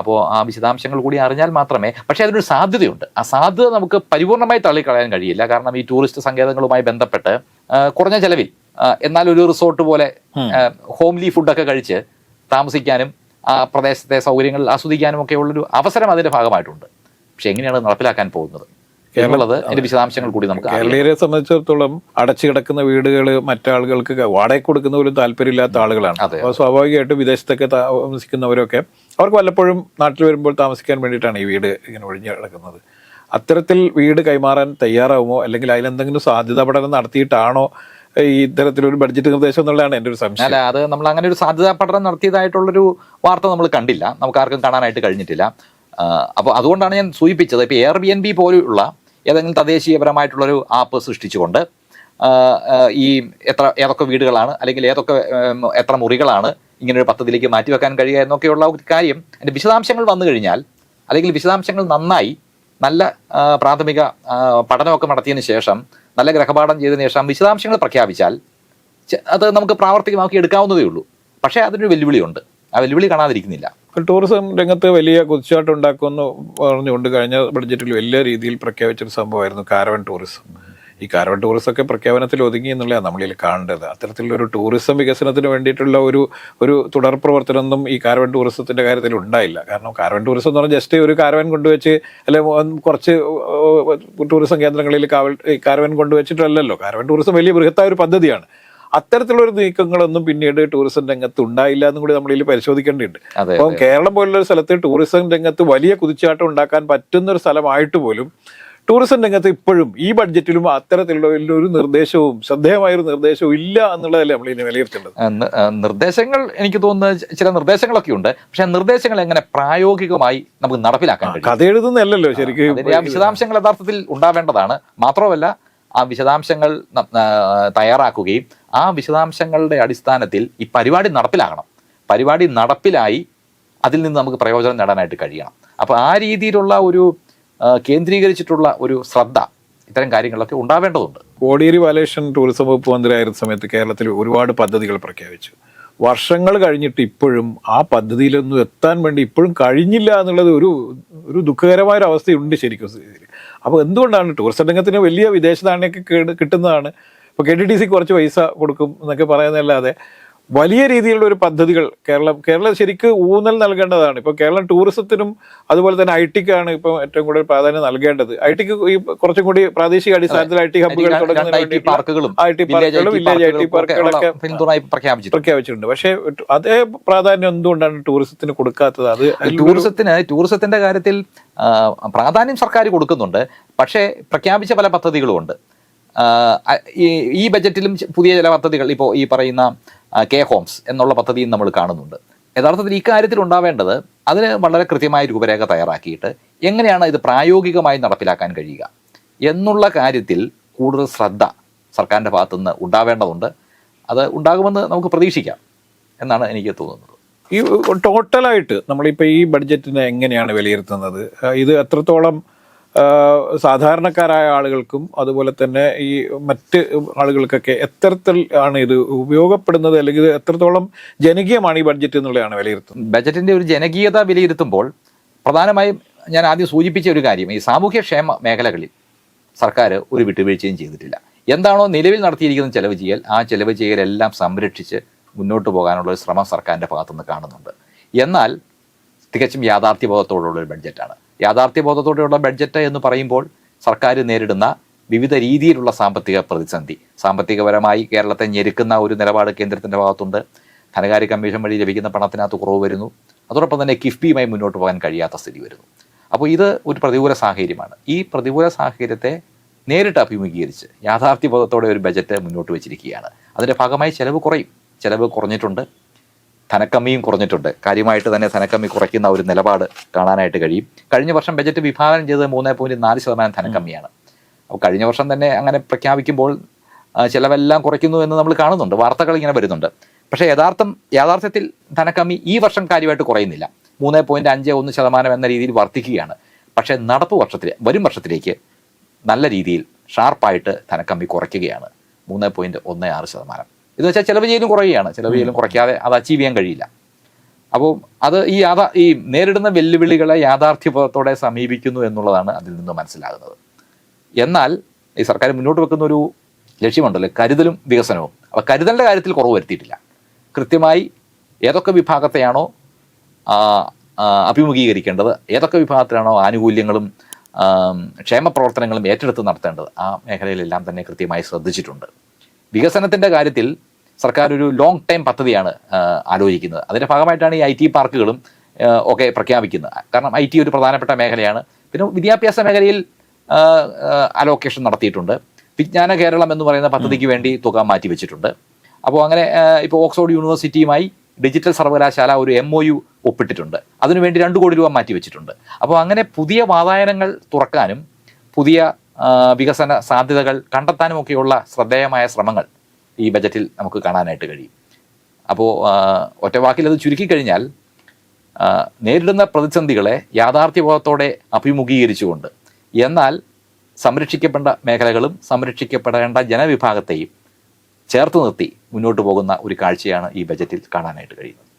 അപ്പോൾ ആ വിശദാംശങ്ങൾ കൂടി അറിഞ്ഞാൽ മാത്രമേ. പക്ഷേ അതിനൊരു സാധ്യതയുണ്ട്. ആ സാധ്യത നമുക്ക് പരിപൂർണമായി തള്ളിക്കളയാൻ കഴിയില്ല. കാരണം ഈ ടൂറിസ്റ്റ് സങ്കേതങ്ങളുമായി ബന്ധപ്പെട്ട് കുറഞ്ഞ ചെലവിൽ എന്നാൽ ഒരു റിസോർട്ട് പോലെ ഹോംലി ഫുഡൊക്കെ കഴിച്ച് താമസിക്കാനും ആ പ്രദേശത്തെ സൗകര്യങ്ങൾ ആസ്വദിക്കാനും ഒക്കെ ഉള്ളൊരു അവസരം അതിന്റെ ഭാഗമായിട്ടുണ്ട്. പക്ഷെ എങ്ങനെയാണ് നടപ്പിലാക്കാൻ പോകുന്നത് എന്നുള്ളത് അതിന്റെ വിശദാംശങ്ങൾ കൂടി നമുക്ക്. കേരളീയരെ സംബന്ധിച്ചിടത്തോളം അടച്ചു കിടക്കുന്ന വീടുകൾ മറ്റാളുകൾക്ക് വാടക കൊടുക്കുന്ന പോലും താല്പര്യമില്ലാത്ത ആളുകളാണ്. അപ്പോൾ സ്വാഭാവികമായിട്ടും വിദേശത്തൊക്കെ താമസിക്കുന്നവരൊക്കെ അവർക്ക് വല്ലപ്പോഴും നാട്ടിൽ വരുമ്പോൾ താമസിക്കാൻ വേണ്ടിയിട്ടാണ് ഈ വീട് ഇങ്ങനെ ഒഴിഞ്ഞു കിടക്കുന്നത്. അത്തരത്തിൽ വീട് കൈമാറാൻ തയ്യാറാവുമോ, അല്ലെങ്കിൽ അതിലെന്തെങ്കിലും സാധ്യതാ പഠനം നടത്തിയിട്ടാണോ ഈ ഇത്തരത്തിലൊരു ബഡ്ജറ്റ് നിർദ്ദേശം എന്നുള്ളതാണ് എൻ്റെ ഒരു സംശയം. അല്ല, അത് നമ്മൾ അങ്ങനെ ഒരു സാധ്യതാ പഠനം നടത്തിയതായിട്ടുള്ളൊരു വാർത്ത നമ്മൾ കണ്ടില്ല, നമുക്ക് ആർക്കും കാണാനായിട്ട് കഴിഞ്ഞിട്ടില്ല. അപ്പോൾ അതുകൊണ്ടാണ് ഞാൻ സൂചിപ്പിച്ചത്. ഇപ്പോൾ Airbnb പോലെയുള്ള ഏതെങ്കിലും തദ്ദേശീയപരമായിട്ടുള്ളൊരു ആപ്പ് സൃഷ്ടിച്ചുകൊണ്ട് ഏതൊക്കെ വീടുകളാണ്, അല്ലെങ്കിൽ എത്ര മുറികളാണ് ഇങ്ങനൊരു പദ്ധതിയിലേക്ക് മാറ്റിവെക്കാൻ കഴിയുക എന്നൊക്കെയുള്ള ഒരു കാര്യം അതിൻ്റെ വിശദാംശങ്ങൾ വന്നു കഴിഞ്ഞാൽ, അല്ലെങ്കിൽ വിശദാംശങ്ങൾ നന്നായി നല്ല പ്രാഥമിക പഠനമൊക്കെ നടത്തിയതിന് ശേഷം, നല്ല ഗ്രഹപാഠം ചെയ്തതിനു ശേഷം വിശദാംശങ്ങൾ പ്രഖ്യാപിച്ചാൽ അത് നമുക്ക് പ്രാവർത്തികമാക്കി എടുക്കാവുന്നതേ ഉള്ളൂ. പക്ഷേ അതിനൊരു വെല്ലുവിളിയുണ്ട്. ആ വെല്ലുവിളി കാണാതിരിക്കുന്നില്ല. ടൂറിസം രംഗത്ത് വലിയ കുതിച്ചാട്ടം ഉണ്ടാക്കുമെന്ന് പറഞ്ഞുകൊണ്ട് കഴിഞ്ഞ ബഡ്ജറ്റിൽ വലിയ രീതിയിൽ പ്രഖ്യാപിച്ചൊരു സംഭവമായിരുന്നു കാരവൻ ടൂറിസം. ഈ കാരവൻ ടൂറിസം ഒക്കെ പ്രഖ്യാപനത്തിൽ ഒതുങ്ങി എന്നുള്ളതാണ് നമ്മളിൽ കാണേണ്ടത്. അത്തരത്തിലുള്ള ഒരു ടൂറിസം വികസനത്തിന് വേണ്ടിയിട്ടുള്ള ഒരു തുടർ പ്രവർത്തനമൊന്നും ഈ കാരവൻ ടൂറിസത്തിന്റെ കാര്യത്തിൽ ഉണ്ടായില്ല. കാരണം കാരവൻ ടൂറിസം എന്ന് പറഞ്ഞാൽ ജസ്റ്റ് ഒരു കാരവൻ കൊണ്ടുവച്ച് അല്ലെങ്കിൽ കുറച്ച് ടൂറിസം കേന്ദ്രങ്ങളിൽ കാരവൻ കൊണ്ടുവച്ചിട്ടല്ലല്ലോ. കാരവൻ ടൂറിസം വലിയ ബൃഹത്തായ ഒരു പദ്ധതിയാണ്. അത്തരത്തിലുള്ള നീക്കങ്ങളൊന്നും പിന്നീട് ടൂറിസം രംഗത്ത് ഉണ്ടായില്ല എന്നും കൂടി നമ്മളിൽ പരിശോധിക്കേണ്ടതുണ്ട്. അപ്പം കേരളം പോലുള്ള ഒരു സ്ഥലത്ത് ടൂറിസം രംഗത്ത് വലിയ കുതിച്ചാട്ടം ഉണ്ടാക്കാൻ പറ്റുന്ന ഒരു സ്ഥലമായിട്ട് പോലും ടൂറിസം രംഗത്ത് ഇപ്പോഴും ഈ ബഡ്ജറ്റിലും അത്തരത്തിലുള്ള ഒരു നിർദ്ദേശവും ശ്രദ്ധേയമായൊരു നിർദ്ദേശവും ഇല്ല എന്നുള്ളതല്ലേ നമ്മൾ ഇനി വിലയിരുത്തേണ്ടത്. നിർദ്ദേശങ്ങൾ എനിക്ക് തോന്നുന്നത് ചില നിർദ്ദേശങ്ങളൊക്കെ ഉണ്ട്. പക്ഷെ നിർദ്ദേശങ്ങൾ എങ്ങനെ പ്രായോഗികമായി നമുക്ക് നടപ്പിലാക്കാൻ കഴിയും? കഥ എഴുതുന്നല്ലോ ശരിക്കും. വിശദാംശങ്ങൾ യഥാർത്ഥത്തിൽ ഉണ്ടാവേണ്ടതാണ്. മാത്രമല്ല ആ വിശദാംശങ്ങൾ തയ്യാറാക്കുകയും ആ വിശദാംശങ്ങളുടെ അടിസ്ഥാനത്തിൽ ഈ പരിപാടി നടപ്പിലാകണം. പരിപാടി നടപ്പിലായി അതിൽ നിന്ന് നമുക്ക് പ്രയോജനം നേടാനായിട്ട് കഴിയണം. അപ്പോൾ ആ രീതിയിലുള്ള ഒരു കേന്ദ്രീകരിച്ചിട്ടുള്ള ഒരു ശ്രദ്ധ ഇത്തരം കാര്യങ്ങളിലൊക്കെ ഉണ്ടാവേണ്ടതുണ്ട്. കോടിയേരി ബാലകൃഷ്ണൻ ടൂറിസം വകുപ്പ് മന്ത്രിയായിരുന്ന സമയത്ത് കേരളത്തിൽ ഒരുപാട് പദ്ധതികൾ പ്രഖ്യാപിച്ചു. വർഷങ്ങൾ കഴിഞ്ഞിട്ട് ഇപ്പോഴും ആ പദ്ധതിയിലൊന്നും എത്താൻ വേണ്ടി ഇപ്പോഴും കഴിഞ്ഞില്ല എന്നുള്ളത് ഒരു ദുഃഖകരമായ അവസ്ഥയുണ്ട് ശരിക്കും. അപ്പോൾ എന്തുകൊണ്ടാണ് ടൂറിസം രംഗത്തിന് വലിയ വിദേശ നാണ്യമൊക്കെ കിട്ടുന്നതാണ്. ഇപ്പോൾ KTTC കുറച്ച് പൈസ കൊടുക്കും എന്നൊക്കെ പറയുന്നതല്ലാതെ വലിയ രീതിയിലുള്ള ഒരു പദ്ധതികൾ കേരളം ശരിക്ക് ഊന്നൽ നൽകേണ്ടതാണ്. ഇപ്പോൾ കേരളം ടൂറിസത്തിനും അതുപോലെ തന്നെ IT-ക്കാണ് ഇപ്പോൾ ഏറ്റവും കൂടുതൽ പ്രാധാന്യം നൽകേണ്ടത്. IT-ക്ക് ഈ കുറച്ചും കൂടി പ്രാദേശിക അടിസ്ഥാനത്തിൽ IT ഹബ്ബുകൾ തുടങ്ങുന്നതിന് പാർക്കുകളും വില്ലേജ് IT പാർക്കുകളൊക്കെ പ്രഖ്യാപിച്ചിട്ടുണ്ട്. പക്ഷേ അതേ പ്രാധാന്യം എന്തുകൊണ്ടാണ് ടൂറിസത്തിന് കൊടുക്കാത്തത്? അത് ടൂറിസത്തിന്റെ കാര്യത്തിൽ പ്രാധാന്യം സർക്കാർ കൊടുക്കുന്നുണ്ട്. പക്ഷേ പ്രഖ്യാപിച്ച പല പദ്ധതികളും ഉണ്ട്. ഈ ബജറ്റിലും പുതിയ ചില പദ്ധതികൾ, ഇപ്പോൾ ഈ പറയുന്ന കെ ഹോംസ് എന്നുള്ള പദ്ധതിയും നമ്മൾ കാണുന്നുണ്ട്. യഥാർത്ഥത്തിൽ ഇക്കാര്യത്തിൽ ഉണ്ടാവേണ്ടത് അതിന് വളരെ കൃത്യമായ രൂപരേഖ തയ്യാറാക്കിയിട്ട് എങ്ങനെയാണ് ഇത് പ്രായോഗികമായി നടപ്പിലാക്കാൻ കഴിയുക എന്നുള്ള കാര്യത്തിൽ കൂടുതൽ ശ്രദ്ധ സർക്കാരിൻ്റെ ഭാഗത്തുനിന്ന് ഉണ്ടാവേണ്ടതുണ്ട്. അത് ഉണ്ടാകുമെന്ന് നമുക്ക് പ്രതീക്ഷിക്കാം എന്നാണ് എനിക്ക് തോന്നുന്നത്. ഈ ടോട്ടലായിട്ട് നമ്മളിപ്പോൾ ഈ ബഡ്ജറ്റിനെ എങ്ങനെയാണ് വിലയിരുത്തുന്നത്? ഇത് എത്രത്തോളം സാധാരണക്കാരായ ആളുകൾക്കും അതുപോലെ തന്നെ ഈ മറ്റ് ആളുകൾക്കൊക്കെ എത്തരത്തിൽ ആണ് ഇത് ഉപയോഗപ്പെടുന്നത്, അല്ലെങ്കിൽ ഇത് എത്രത്തോളം ജനകീയമാണ് ഈ ബഡ്ജറ്റ് എന്നുള്ളതാണ് വിലയിരുത്തുന്നത്? ബജറ്റിന്റെ ഒരു ജനകീയത വിലയിരുത്തുമ്പോൾ പ്രധാനമായും ഞാൻ ആദ്യം സൂചിപ്പിച്ച ഒരു കാര്യം, ഈ സാമൂഹ്യക്ഷേമ മേഖലകളിൽ സർക്കാർ ഒരു വിട്ടുവീഴ്ചയും ചെയ്തിട്ടില്ല. എന്താണോ നിലവിൽ നടത്തിയിരിക്കുന്ന ചെലവ് ചെയ്യൽ, ആ ചെലവ് ചെയ്യലെല്ലാം സംരക്ഷിച്ച് മുന്നോട്ട് പോകാനുള്ള ഒരു ശ്രമം സർക്കാരിൻ്റെ ഭാഗത്തുനിന്ന് കാണുന്നുണ്ട്. എന്നാൽ തികച്ചും യാഥാർത്ഥ്യബോധത്തോടുള്ള ഒരു ബഡ്ജറ്റാണ്. യാഥാർത്ഥ്യബോധത്തോടെയുള്ള ബഡ്ജറ്റ് എന്ന് പറയുമ്പോൾ സർക്കാർ നേരിടുന്ന വിവിധ രീതിയിലുള്ള സാമ്പത്തിക പ്രതിസന്ധി, സാമ്പത്തികപരമായി കേരളത്തെ ഞെരുക്കുന്ന ഒരു നിലപാട് കേന്ദ്രത്തിൻ്റെ ഭാഗത്തുണ്ട്. ധനകാര്യ കമ്മീഷൻ വഴി ലഭിക്കുന്ന പണത്തിനകത്ത് കുറവ് വരുന്നു. അതോടൊപ്പം തന്നെ കിഫ്ബിയുമായി മുന്നോട്ട് പോകാൻ കഴിയാത്ത സ്ഥിതി വരുന്നു. അപ്പോൾ ഇത് ഒരു പ്രതികൂല സാഹചര്യമാണ്. ഈ പ്രതികൂല സാഹചര്യത്തെ നേരിട്ട് അഭിമുഖീകരിച്ച് യാഥാർത്ഥ്യബോധത്തോടെ ഒരു ബജറ്റ് മുന്നോട്ട് വെച്ചിരിക്കുകയാണ്. അതിൻ്റെ ഭാഗമായി ചെലവ് കുറഞ്ഞിട്ടുണ്ട്, ധനക്കമ്മിയും കുറഞ്ഞിട്ടുണ്ട്. കാര്യമായിട്ട് തന്നെ ധനക്കമ്മി കുറയ്ക്കുന്ന ഒരു നിലപാട് കാണാനായിട്ട് കഴിയും. കഴിഞ്ഞ വർഷം ബജറ്റ് വിഭാവനം ചെയ്തത് 3.4% ധനക്കമ്മിയാണ്. അപ്പോൾ കഴിഞ്ഞ വർഷം തന്നെ അങ്ങനെ പ്രഖ്യാപിക്കുമ്പോൾ ചിലവെല്ലാം കുറയ്ക്കുന്നു എന്ന് നമ്മൾ കാണുന്നുണ്ട്, വാർത്തകൾ ഇങ്ങനെ വരുന്നുണ്ട്. പക്ഷേ യാഥാർത്ഥ്യത്തിൽ ധനക്കമ്മി ഈ വർഷം കാര്യമായിട്ട് കുറയുന്നില്ല. 3.51% എന്ന രീതിയിൽ വർദ്ധിക്കുകയാണ്. പക്ഷേ വരും വർഷത്തിലേക്ക് നല്ല രീതിയിൽ ഷാർപ്പായിട്ട് ധനക്കമ്മി കുറയ്ക്കുകയാണ്. 3.16%. ഇത് വെച്ചാൽ ചെലവ് ചെയ്യലും കുറയുകയാണ്. ചെലവ് ചെയ്യലും കുറയ്ക്കാതെ അത് അച്ചീവ് ചെയ്യാൻ കഴിയില്ല. അപ്പോൾ അത് ഈ നേരിടുന്ന വെല്ലുവിളികളെ യാഥാർത്ഥ്യബോധത്തോടെ സമീപിക്കുന്നു എന്നുള്ളതാണ് അതിൽ നിന്ന് മനസ്സിലാകുന്നത്. എന്നാൽ ഈ സർക്കാർ മുന്നോട്ട് വെക്കുന്ന ഒരു ലക്ഷ്യമുണ്ടല്ലോ, കരുതലും വികസനവും. അപ്പോൾ കരുതലിൻ്റെ കാര്യത്തിൽ കുറവ് വരുത്തിയിട്ടില്ല. കൃത്യമായി ഏതൊക്കെ വിഭാഗത്തെയാണോ അഭിമുഖീകരിക്കേണ്ടത്, ഏതൊക്കെ വിഭാഗത്തിലാണോ ആനുകൂല്യങ്ങളും ക്ഷേമ പ്രവർത്തനങ്ങളും ഏറ്റെടുത്ത് നടത്തേണ്ടത്, ആ മേഖലയിലെല്ലാം തന്നെ കൃത്യമായി ശ്രദ്ധിച്ചിട്ടുണ്ട്. വികസനത്തിൻ്റെ കാര്യത്തിൽ സർക്കാർ ഒരു ലോങ് ടൈം പദ്ധതിയാണ് ആലോചിക്കുന്നത്. അതിൻ്റെ ഭാഗമായിട്ടാണ് ഈ IT പാർക്കുകളും ഒക്കെ പ്രഖ്യാപിക്കുന്നത്. കാരണം IT ഒരു പ്രധാനപ്പെട്ട മേഖലയാണ്. പിന്നെ വിദ്യാഭ്യാസ മേഖലയിൽ അലോക്കേഷൻ നടത്തിയിട്ടുണ്ട്. വിജ്ഞാന കേരളം എന്ന് പറയുന്ന പദ്ധതിക്ക് വേണ്ടി തുക മാറ്റിവെച്ചിട്ടുണ്ട്. അപ്പോൾ അങ്ങനെ ഇപ്പോൾ ഓക്സ്ഫോർഡ് യൂണിവേഴ്സിറ്റിയുമായി ഡിജിറ്റൽ സർവകലാശാല ഒരു MOU ഒപ്പിട്ടിട്ടുണ്ട്. അതിനുവേണ്ടി 2 കോടി രൂപ മാറ്റിവെച്ചിട്ടുണ്ട്. അപ്പോൾ അങ്ങനെ പുതിയ വാതായനങ്ങൾ തുറക്കാനും പുതിയ വികസന സാധ്യതകൾ കണ്ടെത്താനുമൊക്കെയുള്ള ശ്രദ്ധേയമായ ശ്രമങ്ങൾ ഈ ബജറ്റിൽ നമുക്ക് കാണാനായിട്ട് കഴിയും. അപ്പോൾ ഒറ്റവാക്കിൽ അത് ചുരുക്കിക്കഴിഞ്ഞാൽ നേരിടുന്ന പ്രതിസന്ധികളെ യാഥാർത്ഥ്യബോധത്തോടെ അഭിമുഖീകരിച്ചുകൊണ്ട്, എന്നാൽ സംരക്ഷിക്കപ്പെടേണ്ട മേഖലകളും സംരക്ഷിക്കപ്പെടേണ്ട ജനവിഭാഗത്തെയും ചേർത്ത് നിർത്തി മുന്നോട്ട് പോകുന്ന ഒരു കാഴ്ചയാണ് ഈ ബജറ്റിൽ കാണാനായിട്ട് കഴിയുന്നത്.